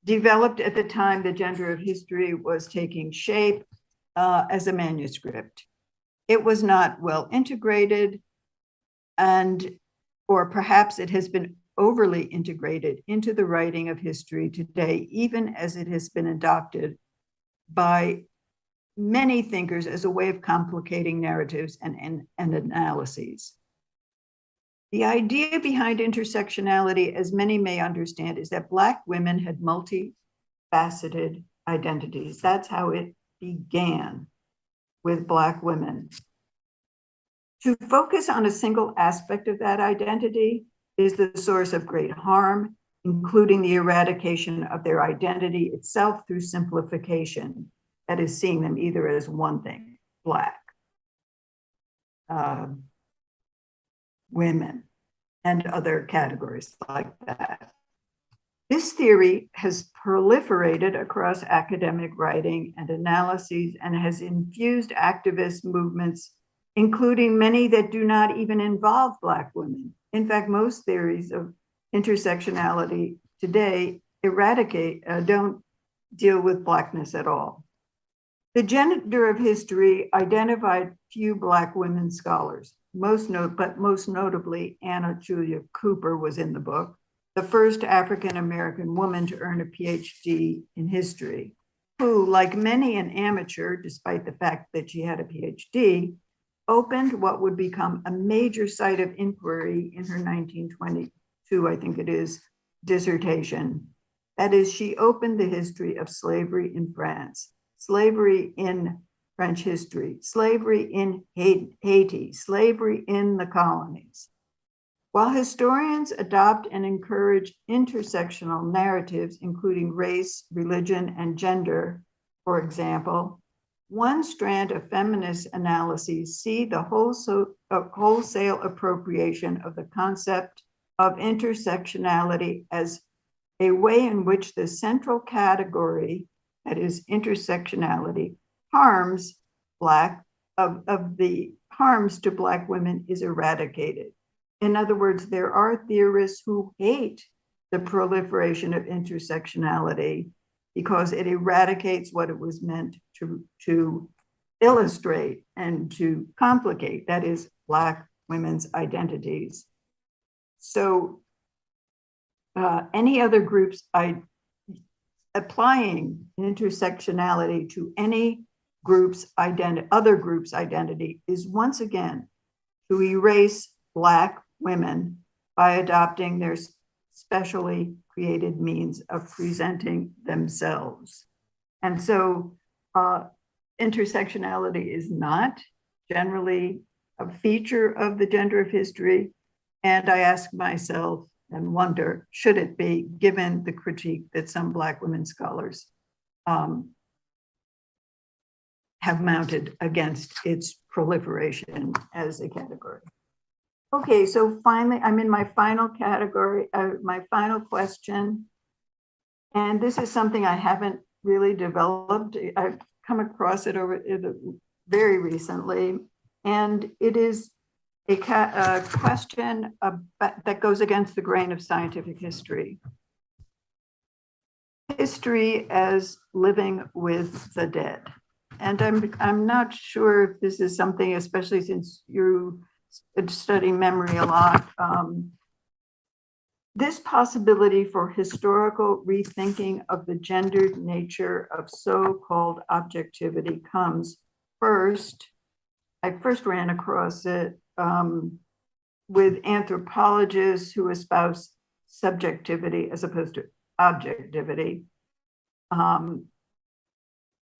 Developed at the time the gender of history was taking shape as a manuscript. It was not well integrated, or perhaps it has been overly integrated into the writing of history today, even as it has been adopted by many thinkers as a way of complicating narratives and analyses. The idea behind intersectionality, as many may understand, is that Black women had multifaceted identities. That's how it began with Black women. To focus on a single aspect of that identity is the source of great harm, including the eradication of their identity itself through simplification, that is, seeing them either as one thing, Black, women, and other categories like that. This theory has proliferated across academic writing and analyses and has infused activist movements, including many that do not even involve Black women. In fact, most theories of intersectionality today don't deal with Blackness at all. The gender of history identified few Black women scholars, most notably Anna Julia Cooper was in the book, the first African-American woman to earn a PhD in history, who, like many an amateur, despite the fact that she had a PhD, opened what would become a major site of inquiry in her 1922, I think it is, dissertation. That is, she opened the history of slavery in France, slavery in French history, slavery in Haiti, slavery in the colonies. While historians adopt and encourage intersectional narratives, including race, religion, and gender, for example, one strand of feminist analyses see the wholesale appropriation of the concept of intersectionality as a way in which the central category, that is intersectionality, harms to Black women is eradicated. In other words, there are theorists who hate the proliferation of intersectionality because it eradicates what it was meant to illustrate and to complicate, that is, Black women's identities. So any other groups applying intersectionality to any other group's identity is once again to erase Black women by adopting their specially created means of presenting themselves. And so intersectionality is not generally a feature of the gender of history. And I ask myself and wonder, should it be, given the critique that some Black women scholars have mounted against its proliferation as a category. Okay, so finally, I'm in my final category, my final question. And this is something I haven't really developed. I've come across it very recently. And it is a question that goes against the grain of scientific history. History as living with the dead. And I'm not sure if this is something, especially since you study memory a lot, this possibility for historical rethinking of the gendered nature of so-called objectivity comes first. I first ran across it with anthropologists who espouse subjectivity as opposed to objectivity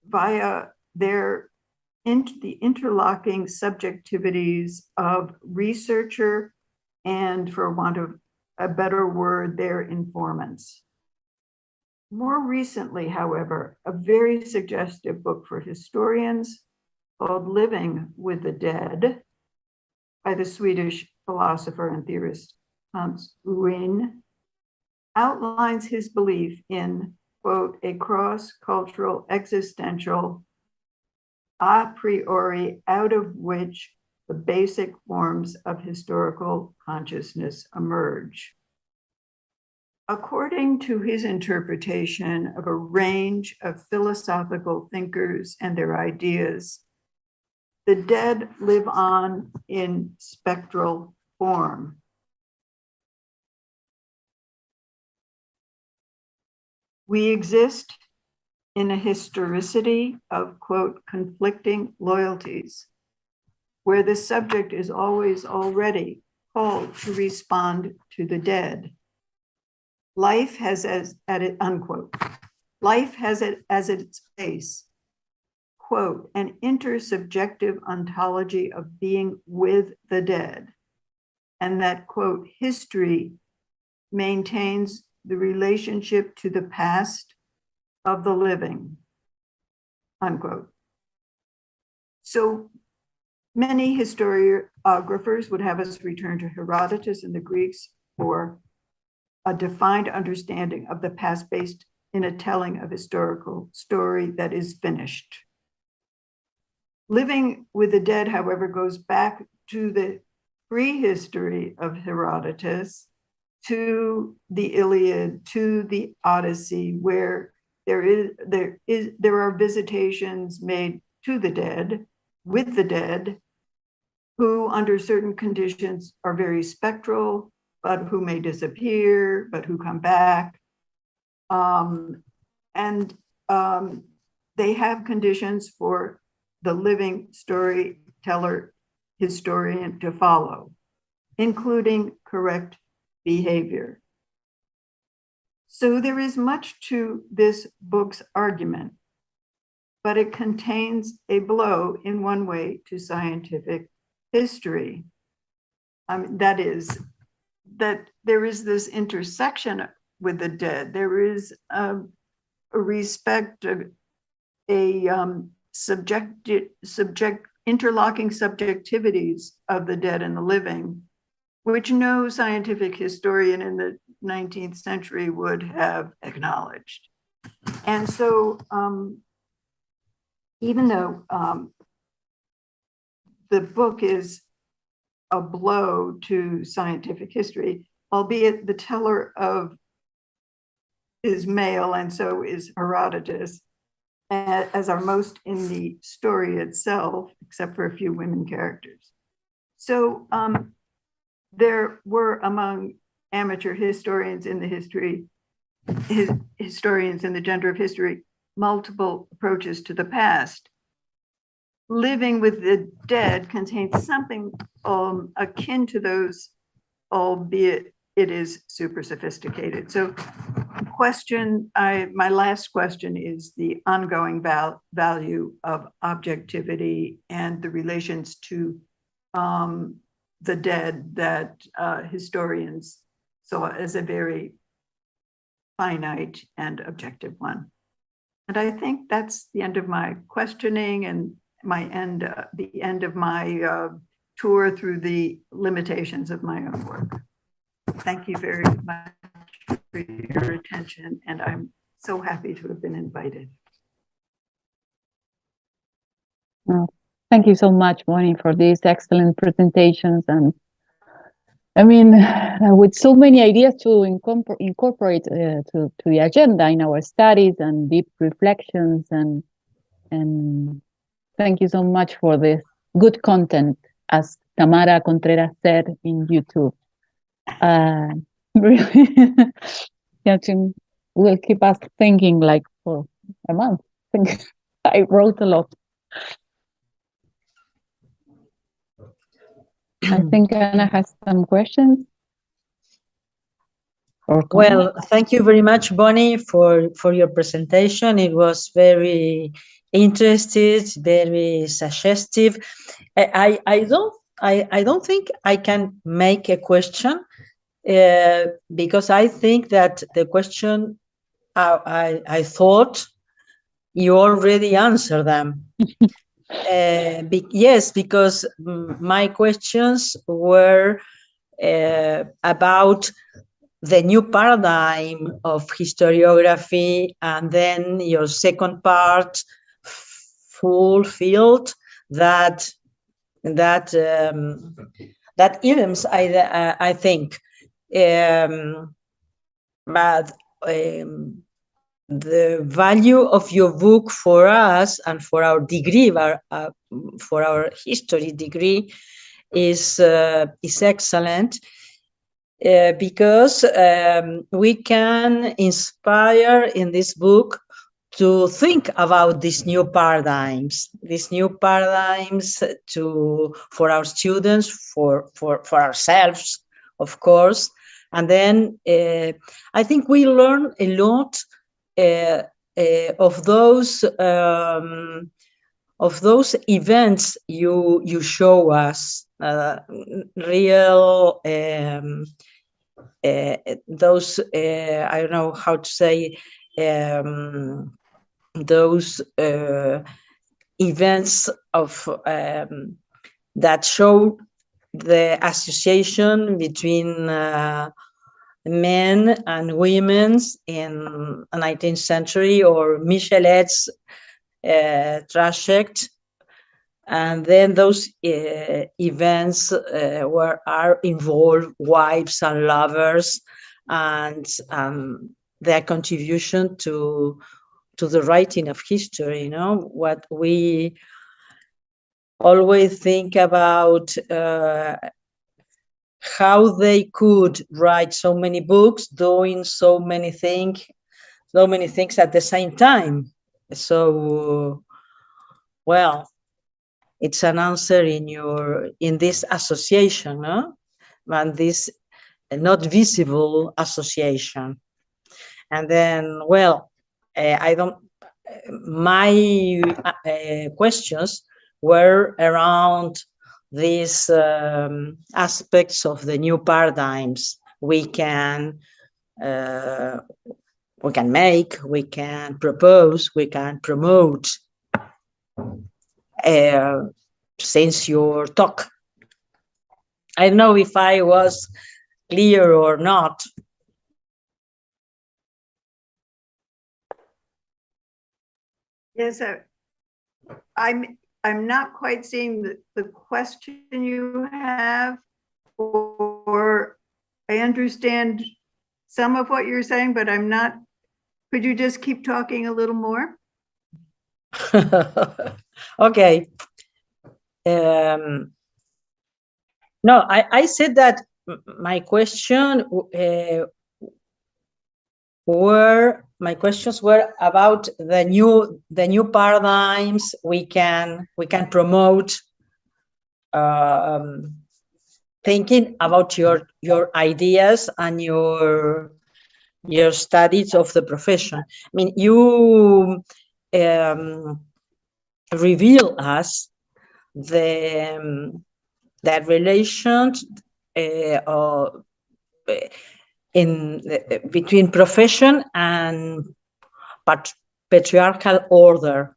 via the interlocking subjectivities of researcher and, for want of a better word, their informants. More recently, however, a very suggestive book for historians called Living with the Dead by the Swedish philosopher and theorist Hans Ruin outlines his belief in, quote, a cross-cultural existential a priori out of which the basic forms of historical consciousness emerge. According to his interpretation of a range of philosophical thinkers and their ideas, the dead live on in spectral form. We exist in a historicity of, quote, conflicting loyalties, where the subject is always already called to respond to the dead. Life has at it, unquote. life has it as its base, quote, an intersubjective ontology of being with the dead, and that, quote, history maintains the relationship to the past of the living, unquote. So many historiographers would have us return to Herodotus and the Greeks for a defined understanding of the past based in a telling of historical story that is finished. Living with the dead, however, goes back to the prehistory of Herodotus, to the Iliad, to the Odyssey, where there are visitations made to the dead, with the dead, who under certain conditions are very spectral, but who may disappear, but who come back. They have conditions for the living storyteller historian to follow, including correct behavior. So there is much to this book's argument, but it contains a blow in one way to scientific history. That is, that there is this intersection with the dead. There is a respect, interlocking subjectivities of the dead and the living, which no scientific historian in the 19th century would have acknowledged. And so even though the book is a blow to scientific history, albeit the teller of is male, and so is Herodotus, as are most in the story itself, except for a few women characters. So there were among amateur historians in the historians in the gender of history, multiple approaches to the past. Living with the dead contains something akin to those, albeit it is super sophisticated. So my last question is the ongoing value of objectivity and the relations to the dead that historians saw as a very finite and objective one. And I think that's the end of my questioning and the end of my tour through the limitations of my own work. Thank you very much for your attention, and I'm so happy to have been invited. Well, thank you so much, Bonnie, for these excellent presentations. And I mean, with so many ideas to incorporate to the agenda in our studies and deep reflections, and thank you so much for this good content, as Tamara Contreras said in YouTube. Really, will keep us thinking like for a month. I wrote a lot. I think Anna has some questions. Well, thank you very much, Bonnie, for your presentation. It was very interesting, very suggestive. I don't think I can make a question because I think that the question I thought you already answered them. Yes, because my questions were about the new paradigm of historiography, and then your second part fulfilled that items, I think. But the value of your book for us and for our degree, for our history degree, is excellent because we can inspire in this book to think about these new paradigms for our students, for ourselves, of course. And then I think we learn a lot of those events you show us, real those I don't know how to say, those events of that show the association between men and women in the 19th century, or Michelet's trajectory, and then those events are involved wives and lovers, and their contribution to the writing of history. You know, what we always think about, how they could write so many books, doing so many things at the same time. So, well, it's an answer in this association, no? And this not visible association. And then, well, my questions were around these aspects of the new paradigms we can make, we can propose, we can promote since your talk. I don't know if I was clear or not. Yes, I'm not quite seeing the question you have, or I understand some of what you're saying, but I'm not. Could you just keep talking a little more? Okay. No, I said that my questions were about the new paradigms we can promote, thinking about your ideas and your studies of the profession. I mean, you reveal us that relations between profession and patriarchal order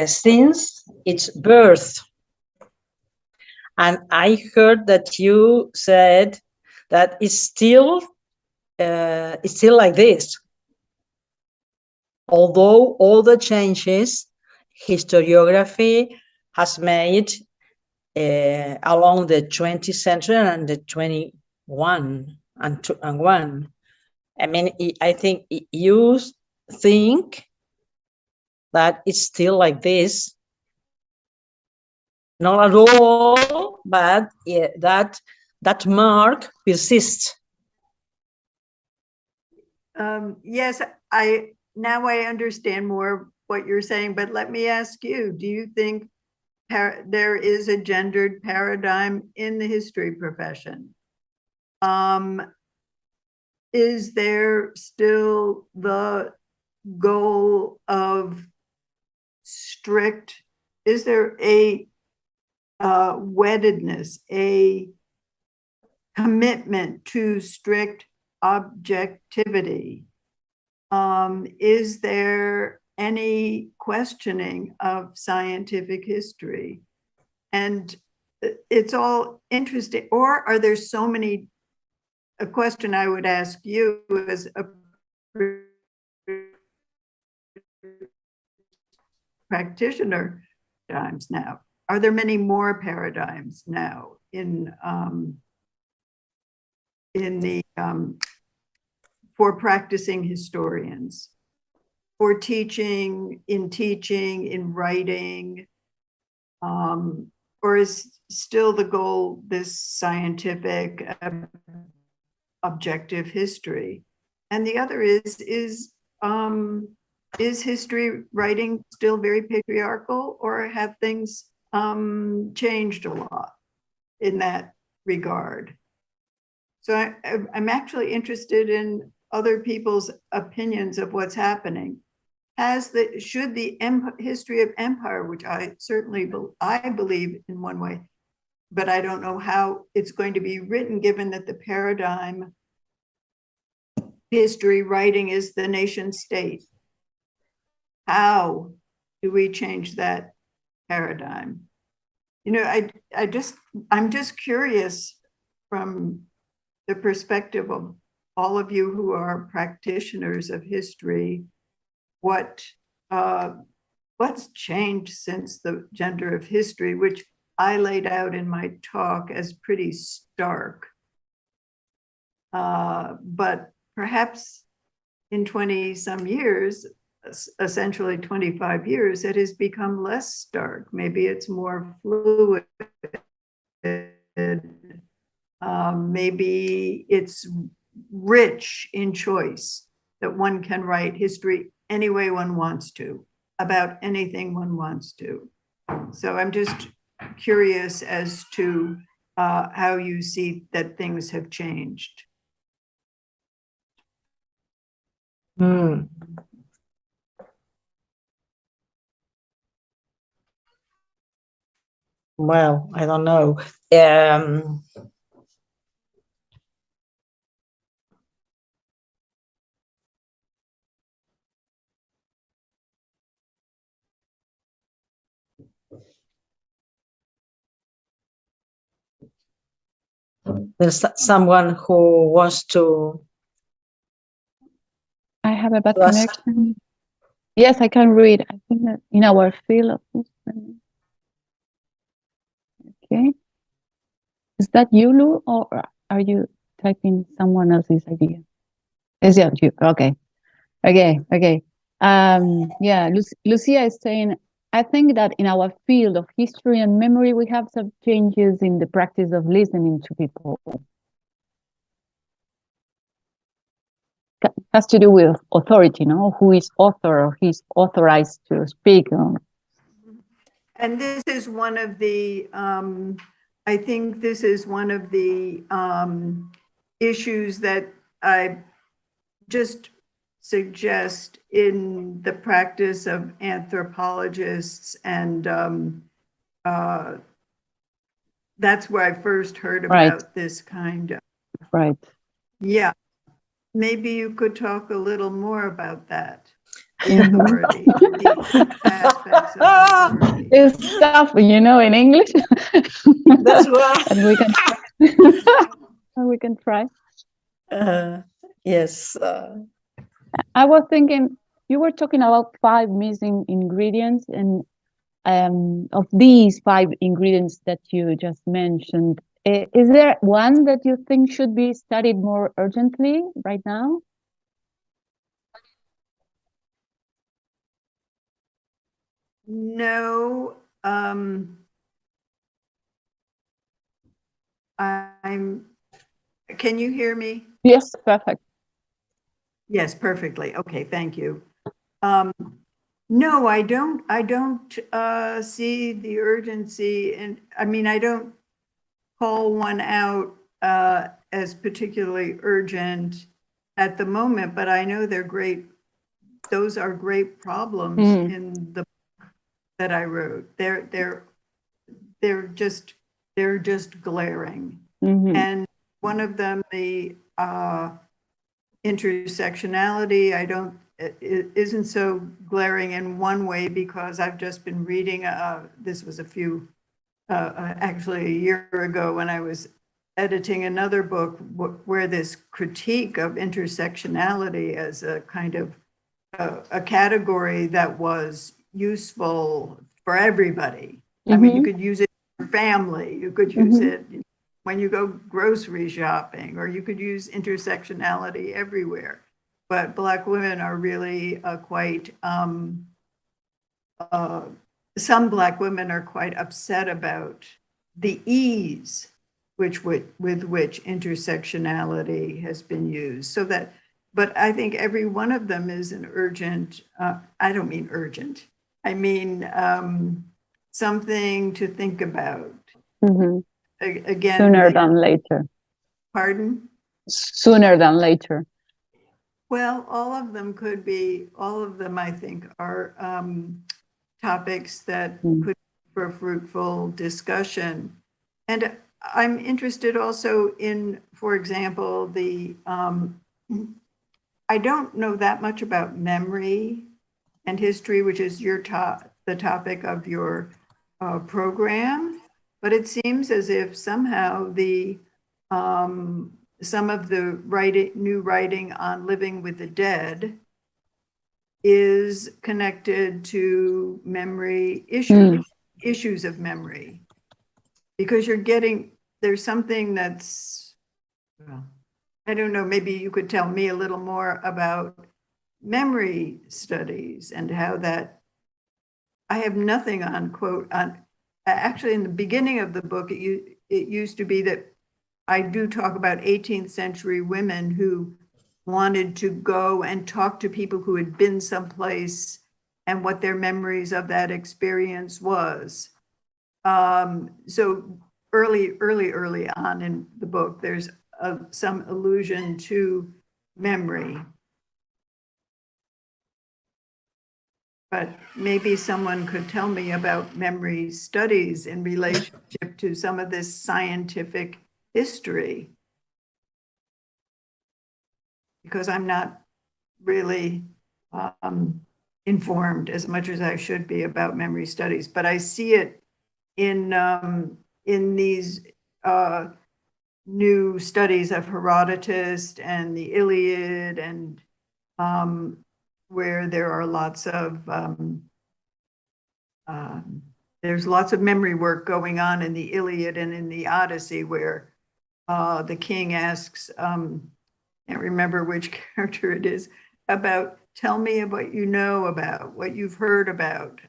since its birth. And I heard that you said that it's still like this, although all the changes historiography has made along the 20th century and the 21 and 1. I mean, I think you think that it's still like this. Not at all, but that mark persists. Yes, now I understand more what you're saying, but let me ask you, do you think there is a gendered paradigm in the history profession? Is there still the goal of strict, is there a weddedness, a commitment to strict objectivity? Is there any questioning of scientific history? And it's all interesting. Or are there so many, a question I would ask you as a practitioner times now, are there many more paradigms now in the for practicing historians, for teaching, in writing, or is still the goal this scientific objective history? And the other is history writing still very patriarchal, or have things changed a lot in that regard? So I'm actually interested in other people's opinions of what's happening. Should the history of empire, which I certainly I believe in one way, but I don't know how it's going to be written, given that the paradigm history writing is the nation state. How do we change that paradigm? You know, I'm just curious from the perspective of all of you who are practitioners of history, what's changed since the gender of history, which I laid out in my talk as pretty stark. But perhaps in 20 some years, essentially 25 years, it has become less stark. Maybe it's more fluid. Maybe it's rich in choice, that one can write history any way one wants to, about anything one wants to. So I'm just curious as to how you see that things have changed. Well, I don't know. There's someone who wants to. I have a bad connection. Yes, I can read. I think that in our field of history. Okay. Is that you, Lu, or are you typing someone else's idea? Is that you? Okay. Okay. Yeah, Lucia is saying, I think that in our field of history and memory, we have some changes in the practice of listening to people. It has to do with authority, no? Who is author or who's authorized to speak. And this is one of the, I think this is one of the issues that I just suggest in the practice of anthropologists, and that's where I first heard about this kind of. Right. Yeah. Maybe you could talk a little more about that. The authority, the aspects of authority. It's tough, you know, in English. That's why. And we can try. Yes. I was thinking, you were talking about 5 missing ingredients, and of these 5 ingredients that you just mentioned, is there one that you think should be studied more urgently right now? No, can you hear me? Yes, perfect. Yes, perfectly. Okay, thank you. No, I don't see the urgency, and I mean, I don't call one out as particularly urgent at the moment, but I know they're great. Those are great problems in the book that I wrote. They're just glaring. And one of them, the intersectionality, it isn't so glaring in one way, because I've just been reading, this was actually a year ago, when I was editing another book where this critique of intersectionality as a kind of a category that was useful for everybody. I mean, you could use it for family, you could use it when you go grocery shopping, or you could use intersectionality everywhere. But Black women are really quite, some Black women are quite upset about the ease with which intersectionality has been used. So that, but I think every one of them is an urgent, I don't mean urgent, I mean something to think about. Again, sooner than later. Pardon? Sooner than later. Well, all of them, I think, are topics that could be for fruitful discussion. And I'm interested also in, for example, I don't know that much about memory and history, which is the topic of your program, but it seems as if somehow some of the new writing on living with the dead is connected to memory issues of memory, because there's something that's, I don't know, maybe you could tell me a little more about memory studies and how that, I have nothing actually in the beginning of the book, it used to be that I do talk about 18th century women who wanted to go and talk to people who had been someplace and what their memories of that experience was. So early on in the book, there's some allusion to memory. But maybe someone could tell me about memory studies in relationship to some of this scientific history, because I'm not really informed as much as I should be about memory studies, but I see it in these new studies of Herodotus and the Iliad, and where there are lots of there's lots of memory work going on in the Iliad and in the Odyssey, where the king asks, can't remember which character it is, tell me what you know about, what you've heard about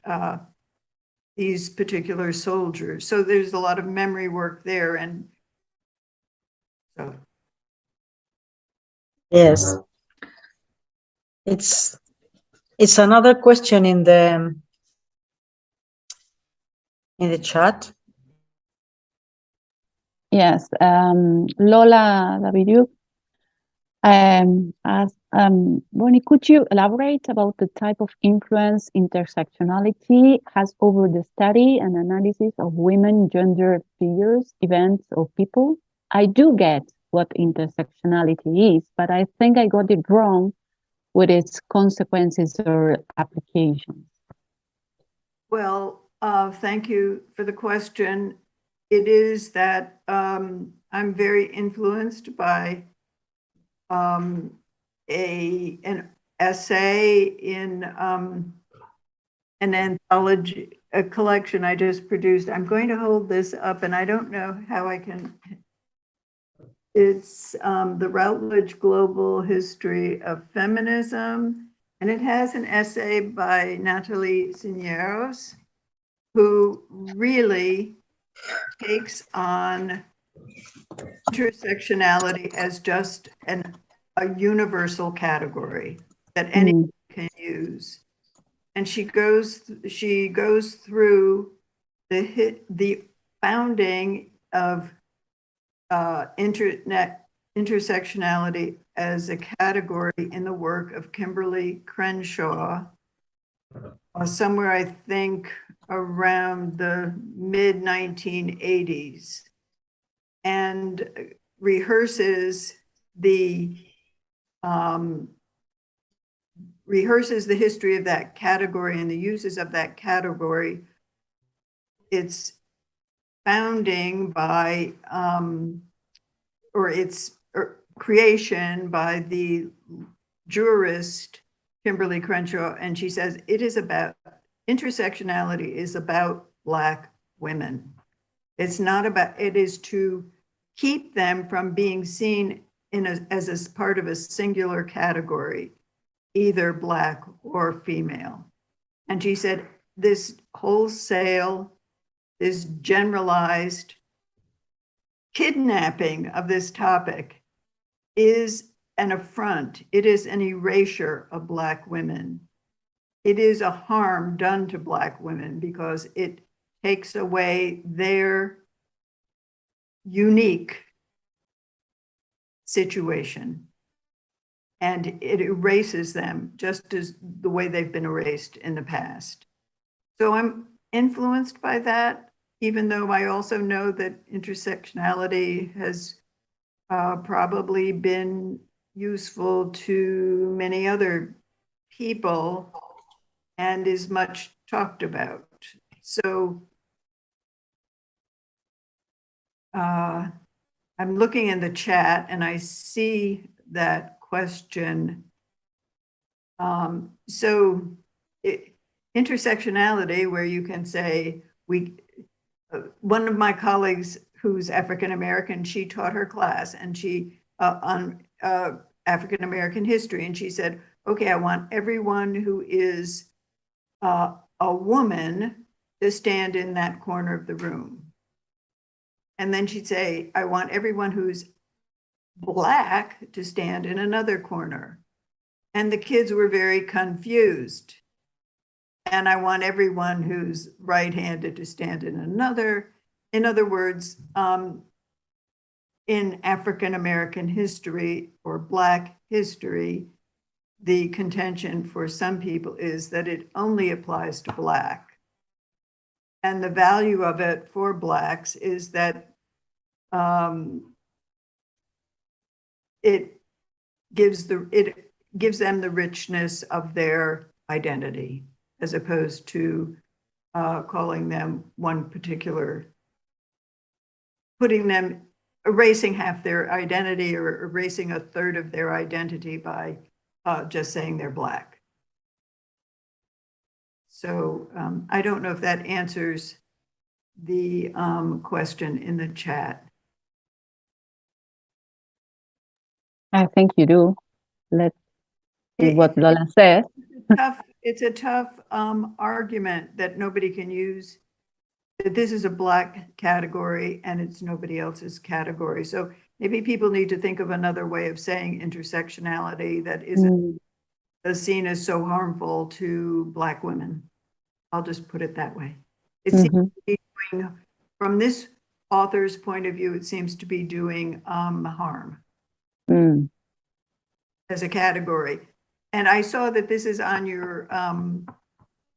these particular soldiers. So there's a lot of memory work there, and so. Yes. It's another question in the chat. Yes, Lola Daviduk asked, Bonnie, could you elaborate about the type of influence intersectionality has over the study and analysis of women, gender figures, events, or people? I do get what intersectionality is, but I think I got it wrong with its consequences or applications. Well, thank you for the question. It is that I'm very influenced by an essay in an anthology, a collection I just produced. I'm going to hold this up, and I don't know how I can. It's the Routledge Global History of Feminism, and it has an essay by Natalie Cisneros, who really takes on intersectionality as just a universal category that anyone can use. And she goes through the founding of intersectionality as a category in the work of Kimberly Crenshaw, somewhere I think around the mid-1980s, and rehearses the history of that category and the uses of that category. Its founding by, or its creation by the jurist Kimberly Crenshaw, and she says intersectionality is about Black women. It's not about, it is to keep them from being seen as a part of a singular category, either Black or female. And she said this wholesale, this generalized kidnapping of this topic is an affront. It is an erasure of Black women. It is a harm done to Black women because it takes away their unique situation. and it erases them just as the way they've been erased in the past. So I'm influenced by that, even though I also know that intersectionality has probably been useful to many other people and is much talked about. So I'm looking in the chat and I see that question. Intersectionality, where you can say, one of my colleagues who's African-American, she taught her class and she on African-American history, and she said, okay, I want everyone who is a woman to stand in that corner of the room. And then she'd say, I want everyone who's Black to stand in another corner. And the kids were very confused. And I want everyone who's right-handed to stand in another. In other words, in African-American history or Black history, the contention for some people is that it only applies to Black. And the value of it for Blacks is that it gives them the richness of their identity, as opposed to calling them one particular, erasing half their identity or erasing a third of their identity by just saying they're Black. So I don't know if that answers the question in the chat. I think you do. Let's see what Lola says. It's a tough argument that nobody can use, that this is a Black category and it's nobody else's category. So maybe people need to think of another way of saying intersectionality that isn't seen as so harmful to Black women. I'll just put it that way. It seems to be doing, from this author's point of view, it seems to be doing harm as a category. And I saw that this is on your,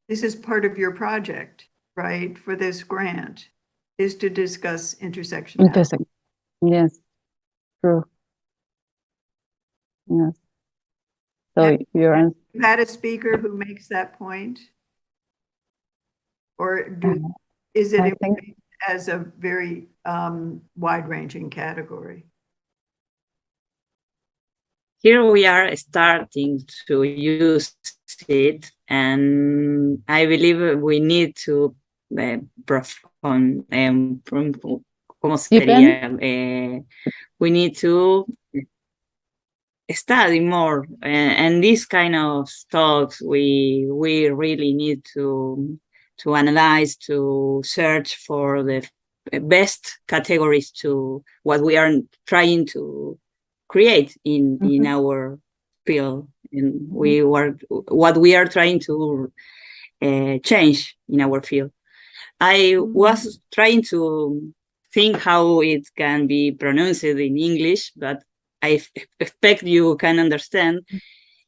this is part of your project, right, for this grant, is to discuss intersectionality. Yes, true. Yes. So you had a speaker who makes that point? Or is it as a very wide-ranging category? Here we are starting to use it, and I believe we need to ¿cómo sería? We need to study more, and this kind of talks we really need to analyze, to search for the best categories to what we are trying to create in our field, and what we are trying to change in our field. I was trying to think how it can be pronounced in English, but I expect you can understand.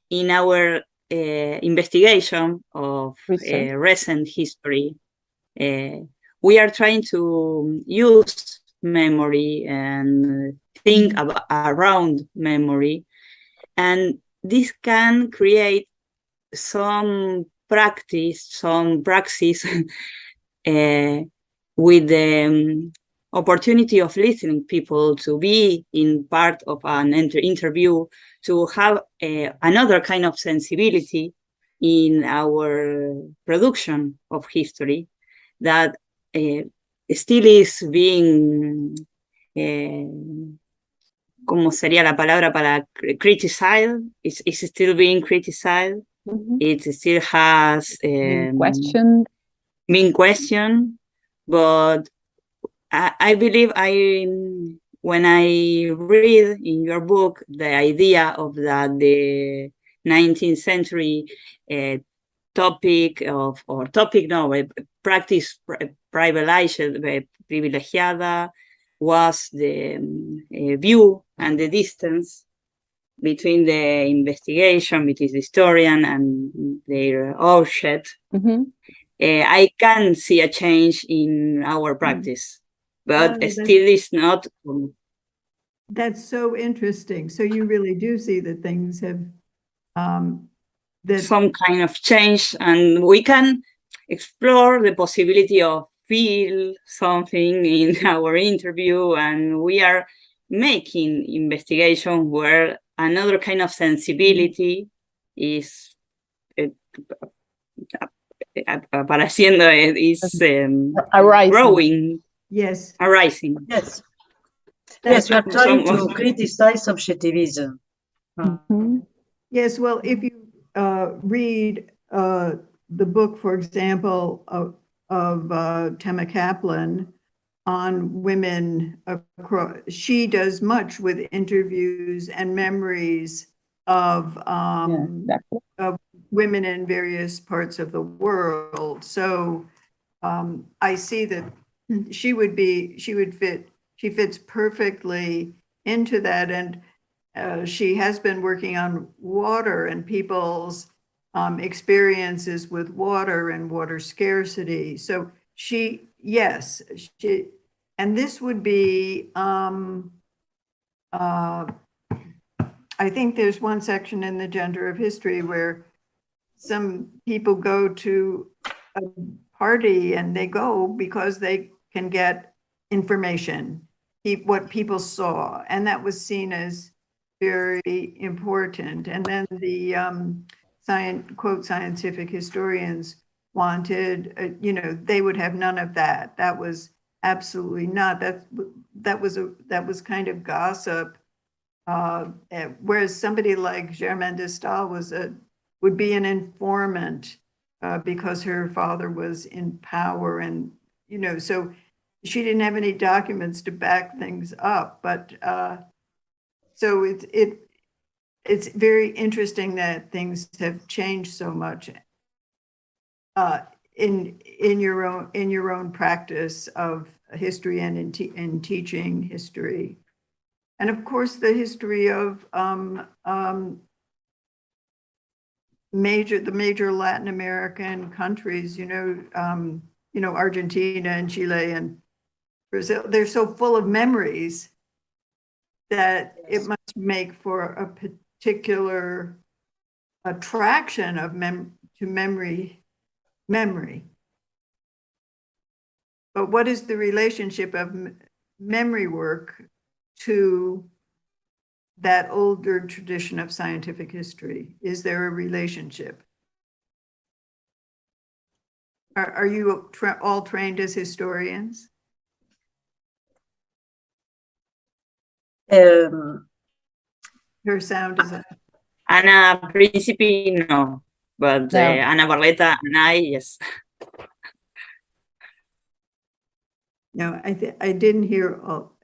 In our investigation of recent history, we are trying to use memory and think around memory, and this can create some praxis with the opportunity of listening people to be in part of an interview, to have another kind of sensibility in our production of history that still is being, ¿cómo sería la palabra para criticized? It's still being criticized. It still has being questioned, but I believe when I read in your book the idea of the 19th century practice privilegiada was the view and the distance. between the investigation, between the historian and their object, I can see a change in our practice, but still it's not. That's so interesting. So you really do see that things have some kind of change, and we can explore the possibility of feel something in our interview, and we are making investigation where another kind of sensibility is apareciendo, is growing. Yes. Arising. Yes. Yes, we are trying to criticize subjectivism. Yes, well, if you read the book, for example, of Tema Kaplan on women across, she does much with interviews and memories of women in various parts of the world. So I see that she fits perfectly into that. And she has been working on water and people's experiences with water and water scarcity. So and this would be, I think there's one section in the Gender of History where some people go to a party and they go because they can get information, what people saw, and that was seen as very important. And then the quote scientific historians wanted, they would have none of that. That was absolutely not. That was kind of gossip. Whereas somebody like Germaine de Stael would be an informant because her father was in power, and so she didn't have any documents to back things up. But so it's very interesting that things have changed so much in your own practice of history and in teaching history. And of course, the history of the major Latin American countries, Argentina and Chile and Brazil, they're so full of memories that it must make for a particular attraction of to memory. But what is the relationship of memory work to that older tradition of scientific history? Is there a relationship? Are you all trained as historians? Her sound is a... Ana Principi, no, but Ana Barletta and I, yes. No, I didn't hear all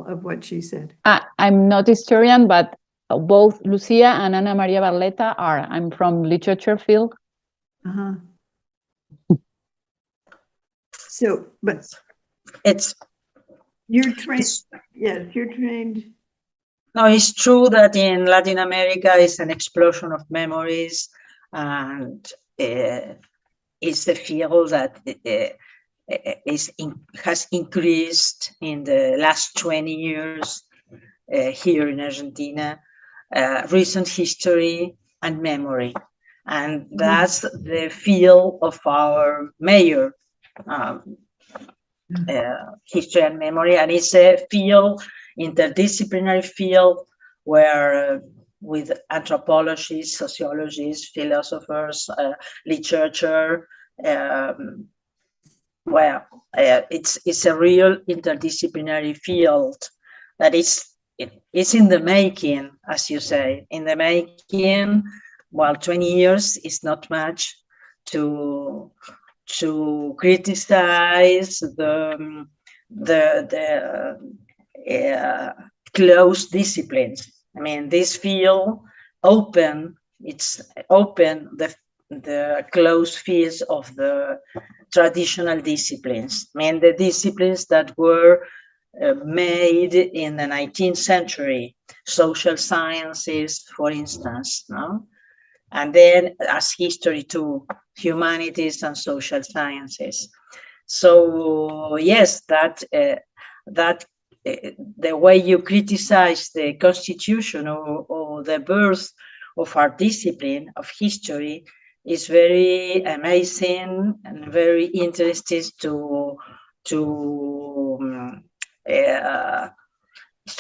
of what she said. I'm not historian, but both Lucia and Ana Maria Barletta are. I'm from literature field. So, but you're trained. Yes, you're trained. No, it's true that in Latin America is an explosion of memories, and it's a field that has increased in the last 20 years here in Argentina, recent history and memory. And that's the field of our major history and memory. And it's a field, interdisciplinary field, where with anthropologists, sociologists, philosophers, literature, it's a real interdisciplinary field that it's in the making, as you say, in the making. Well, 20 years is not much to criticize the closed disciplines. I mean, this field it's open the closed fields of the traditional disciplines. I mean, the disciplines that were made in the 19th century, social sciences, for instance, no? And then as history too, humanities and social sciences. So yes, that the way you criticize the Constitution or the birth of our discipline of history is very amazing and very interesting to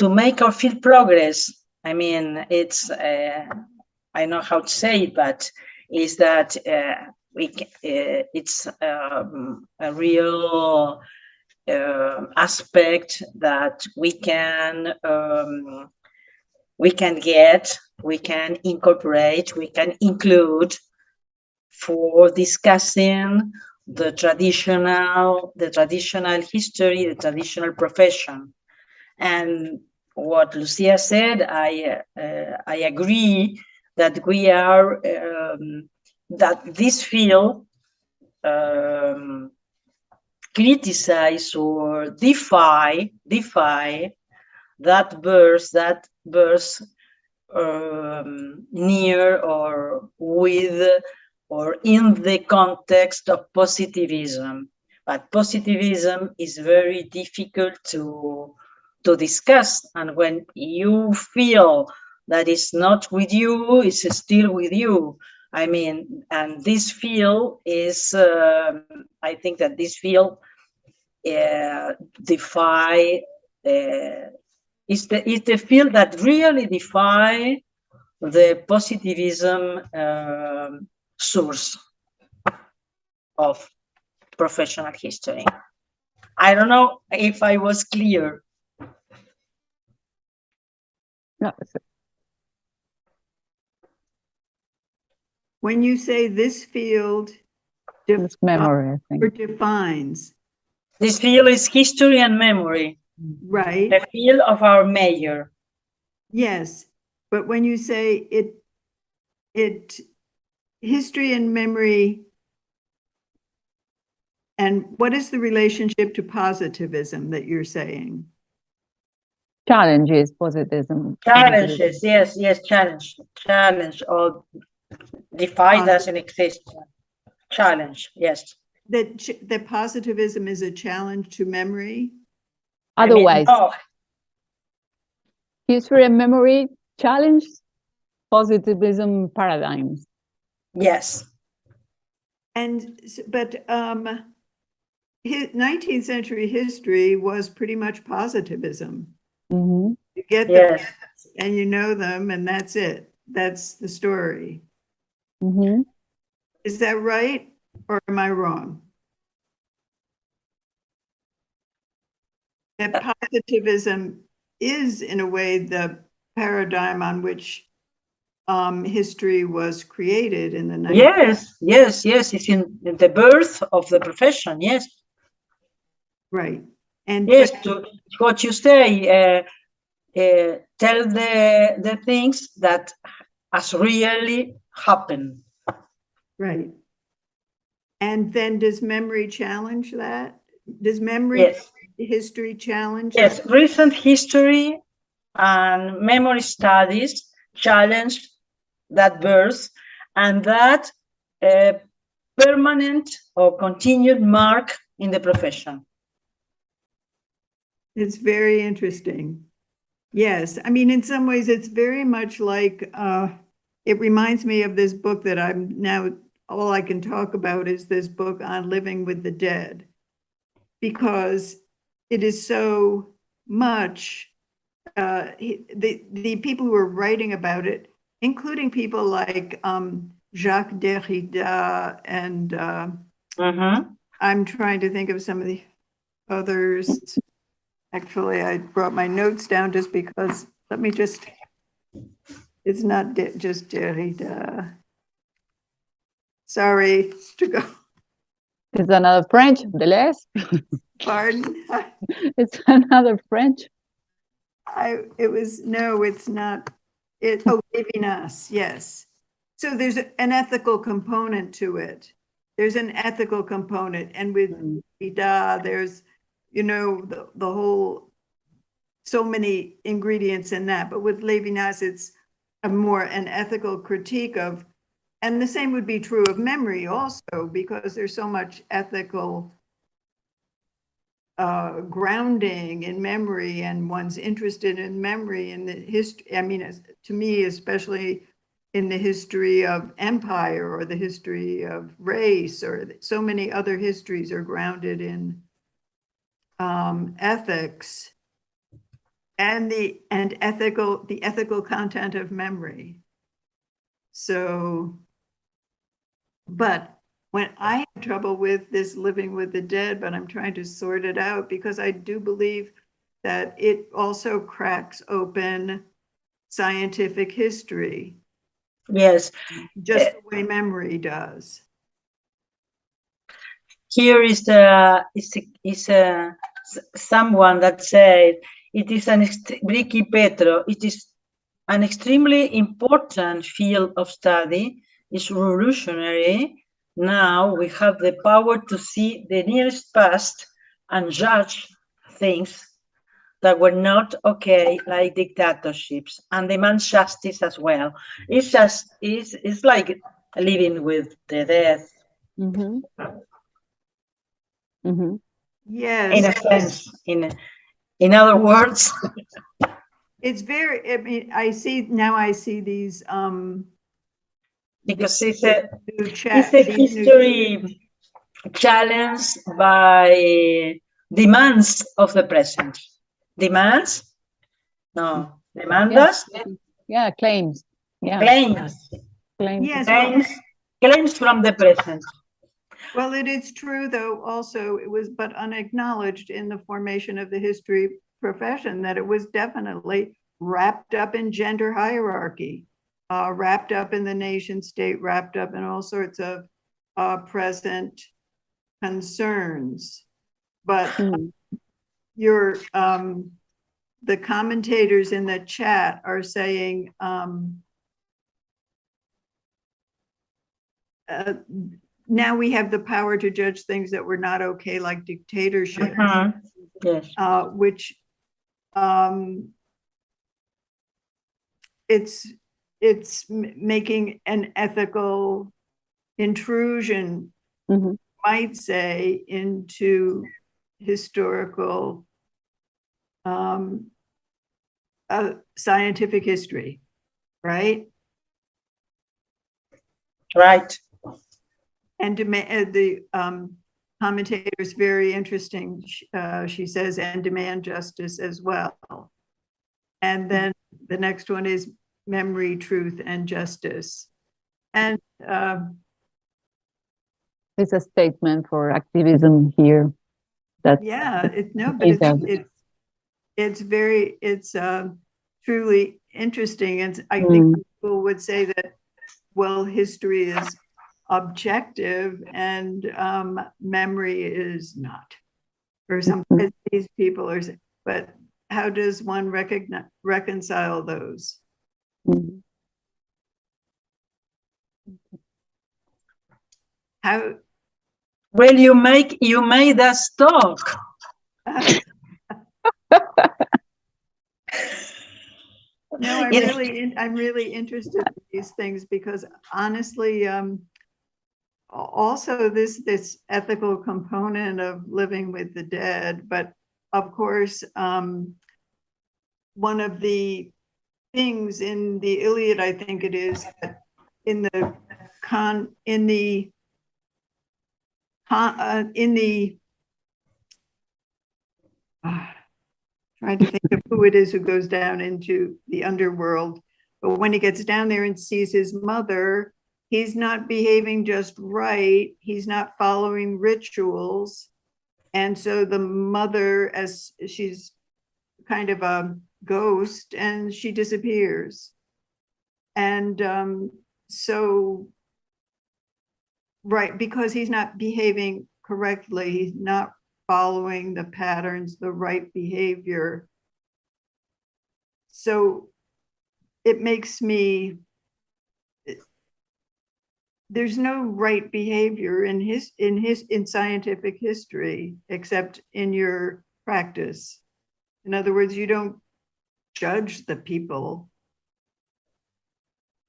make or feel progress. I mean, it's I know how to say it, but is that it's a real aspect that we can get, we can incorporate, we can include for discussing the traditional history, the traditional profession. And what Lucia said, I agree that we are that this field criticize or defy that birth near or with or in the context of positivism. But positivism is very difficult to discuss, and when you feel that it's not with you, it's still with you. I mean, and this field is, I think that this field defy, is the field that really defy the positivism source of professional history. I don't know if I was clear. No. When you say this field It's memory, I or think. defines, This field is history and memory, right? the field of our major. Yes, but when you say it history and memory, and what is the relationship to positivism that you're saying? Challenges, positivism. Challenges, yes, challenge, or defy doesn't exist. Challenge, yes. That positivism is a challenge to memory? Otherwise, I mean, no. History and memory challenge positivism paradigms. Yes. And but 19th century history was pretty much positivism. Mm-hmm. You get the facts and you know them, and that's it. That's the story. Mm-hmm. Is that right, or am I wrong? That positivism is, in a way, the paradigm on which history was created in the 19th. Yes. It's in the birth of the profession. Yes. Right. And yes, to what you say, tell the things that has really happened. Right. And then does memory challenge that? Does memory history challenge that? Yes, recent history and memory studies challenge that birth and that permanent or continued mark in the profession. It's very interesting. Yes, I mean, in some ways, it's very much like, it reminds me of this book that I'm now, all I can talk about is this book on living with the dead, because it is so much, the people who are writing about it, including people like Jacques Derrida and I'm trying to think of some of the others. Actually, I brought my notes down just because, let me just, it's not just Derrida. Sorry to go. It's another French, Deleuze. Pardon? It's another French. No, it's not. Levinas, yes. So there's an ethical component to it. There's an ethical component. And with Derrida, there's, you know, the whole so many ingredients in that. But with Levinas, it's an ethical critique of, and the same would be true of memory also, because there's so much ethical grounding in memory, and one's interested in memory and the history. I mean, to me, especially in the history of empire or the history of race, or so many other histories are grounded in ethics and the ethical content of memory. So, but when I have trouble with this living with the dead, but I'm trying to sort it out, because I do believe that it also cracks open scientific history. Yes. Just the way memory does. Here is someone that said, it is Ricky Petro, it is an extremely important field of study. It's revolutionary. Now we have the power to see the nearest past and judge things that were not okay, like dictatorships, and demand justice as well. It's like living with the death. Mm-hmm. Mm-hmm. Yes. In a sense, in other words. It's very, I mean, I see these because it's a history challenged by demands of the present. Demands? No. Demandas? Yeah, claims. Yeah. Claims. Claims. Yes. Claims from the present. Well, it is true, though, also, it was but unacknowledged in the formation of the history profession that it was definitely wrapped up in gender hierarchy, wrapped up in the nation state, wrapped up in all sorts of present concerns. But the commentators in the chat are saying now we have the power to judge things that were not okay, like dictatorship. Yes. Which it's making an ethical intrusion, might say, into historical scientific history, right? Right. And the commentator is very interesting. She says, and demand justice as well. And then the next one is memory, truth, and justice. And it's a statement for activism here. That it's truly interesting. And I think people would say that, well, history is objective and memory is not, or some these people are, but how does one reconcile those? How? Well, you made us talk. No, I'm really interested in these things, because honestly, also this ethical component of living with the dead, but of course, one of the things in the Iliad, I think it is, that trying to think of who it is who goes down into the underworld, but when he gets down there and sees his mother, he's not behaving just right. He's not following rituals. And so the mother, as she's kind of a ghost, and she disappears. And so, right, because he's not behaving correctly, he's not following the patterns, the right behavior. So it makes me, there's no right behavior in scientific history except in your practice. In other words, you don't judge the people,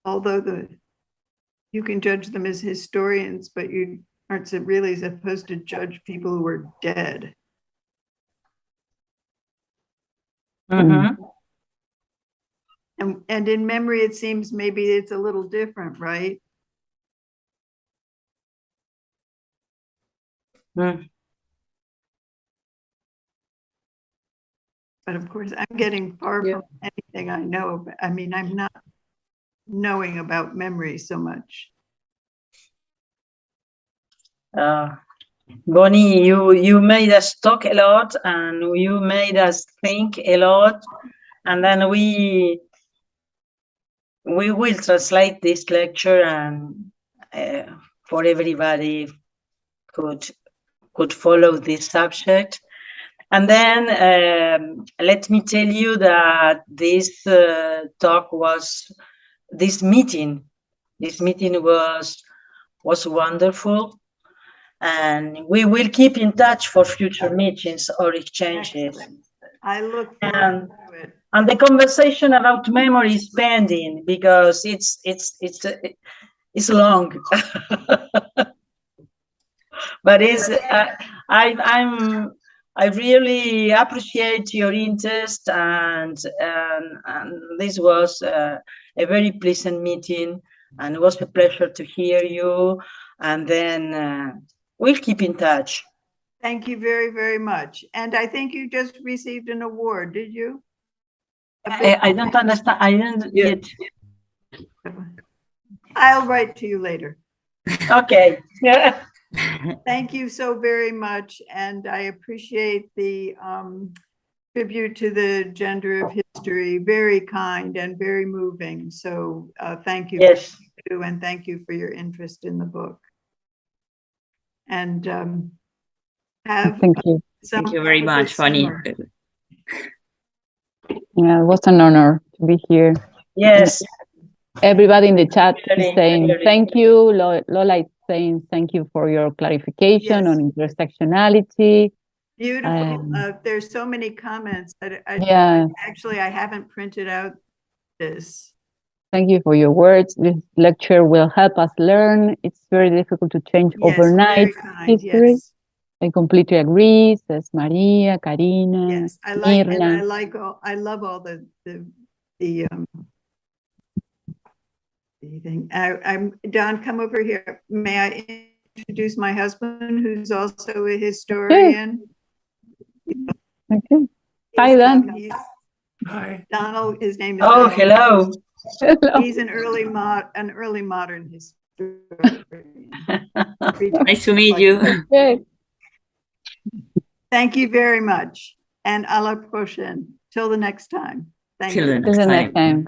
although you can judge them as historians, but you aren't really supposed to judge people who are dead. Mhm. And in memory, it seems maybe it's a little different, right? Mm. But of course, I'm getting far from anything I know. I mean, I'm not knowing about memory so much. Bonnie, you made us talk a lot, and you made us think a lot, and then we will translate this lecture, and for everybody could follow this subject. And then let me tell you that this meeting was wonderful, and we will keep in touch for future meetings or exchanges. Excellent. I look forward to it. And the conversation about memory is pending because it's long. But I really appreciate your interest, and this was a very pleasant meeting, and it was a pleasure to hear you. And then we'll keep in touch. Thank you very, very much. And I think you just received an award, did you? I don't understand. I didn't yet. I'll write to you later. Okay. Yeah. Thank you so very much. And I appreciate the tribute to the gender of history. Very kind and very moving. So thank you. Yes. And thank you for your interest in the book. And thank you. Thank you very much, Bonnie. Yeah, it was an honor to be here. Yes. Everybody in the chat is saying thank you. Lola is saying thank you for your clarification on intersectionality. Beautiful. There's so many comments. Actually, I haven't printed out this. Thank you for your words. This lecture will help us learn. It's very difficult to change overnight history. Yes. I completely agree, says Maria, Karina. Yes, I love all the thing. Don, come over here. May I introduce my husband, who's also a historian? Okay. Hi, Don. Hi. Donald, his name is Donald. Hello. Hello. He's an early modern historian. Nice to meet you. Okay. Thank you very much. And à la prochaine. Till the next time. Thank you. Till the next time.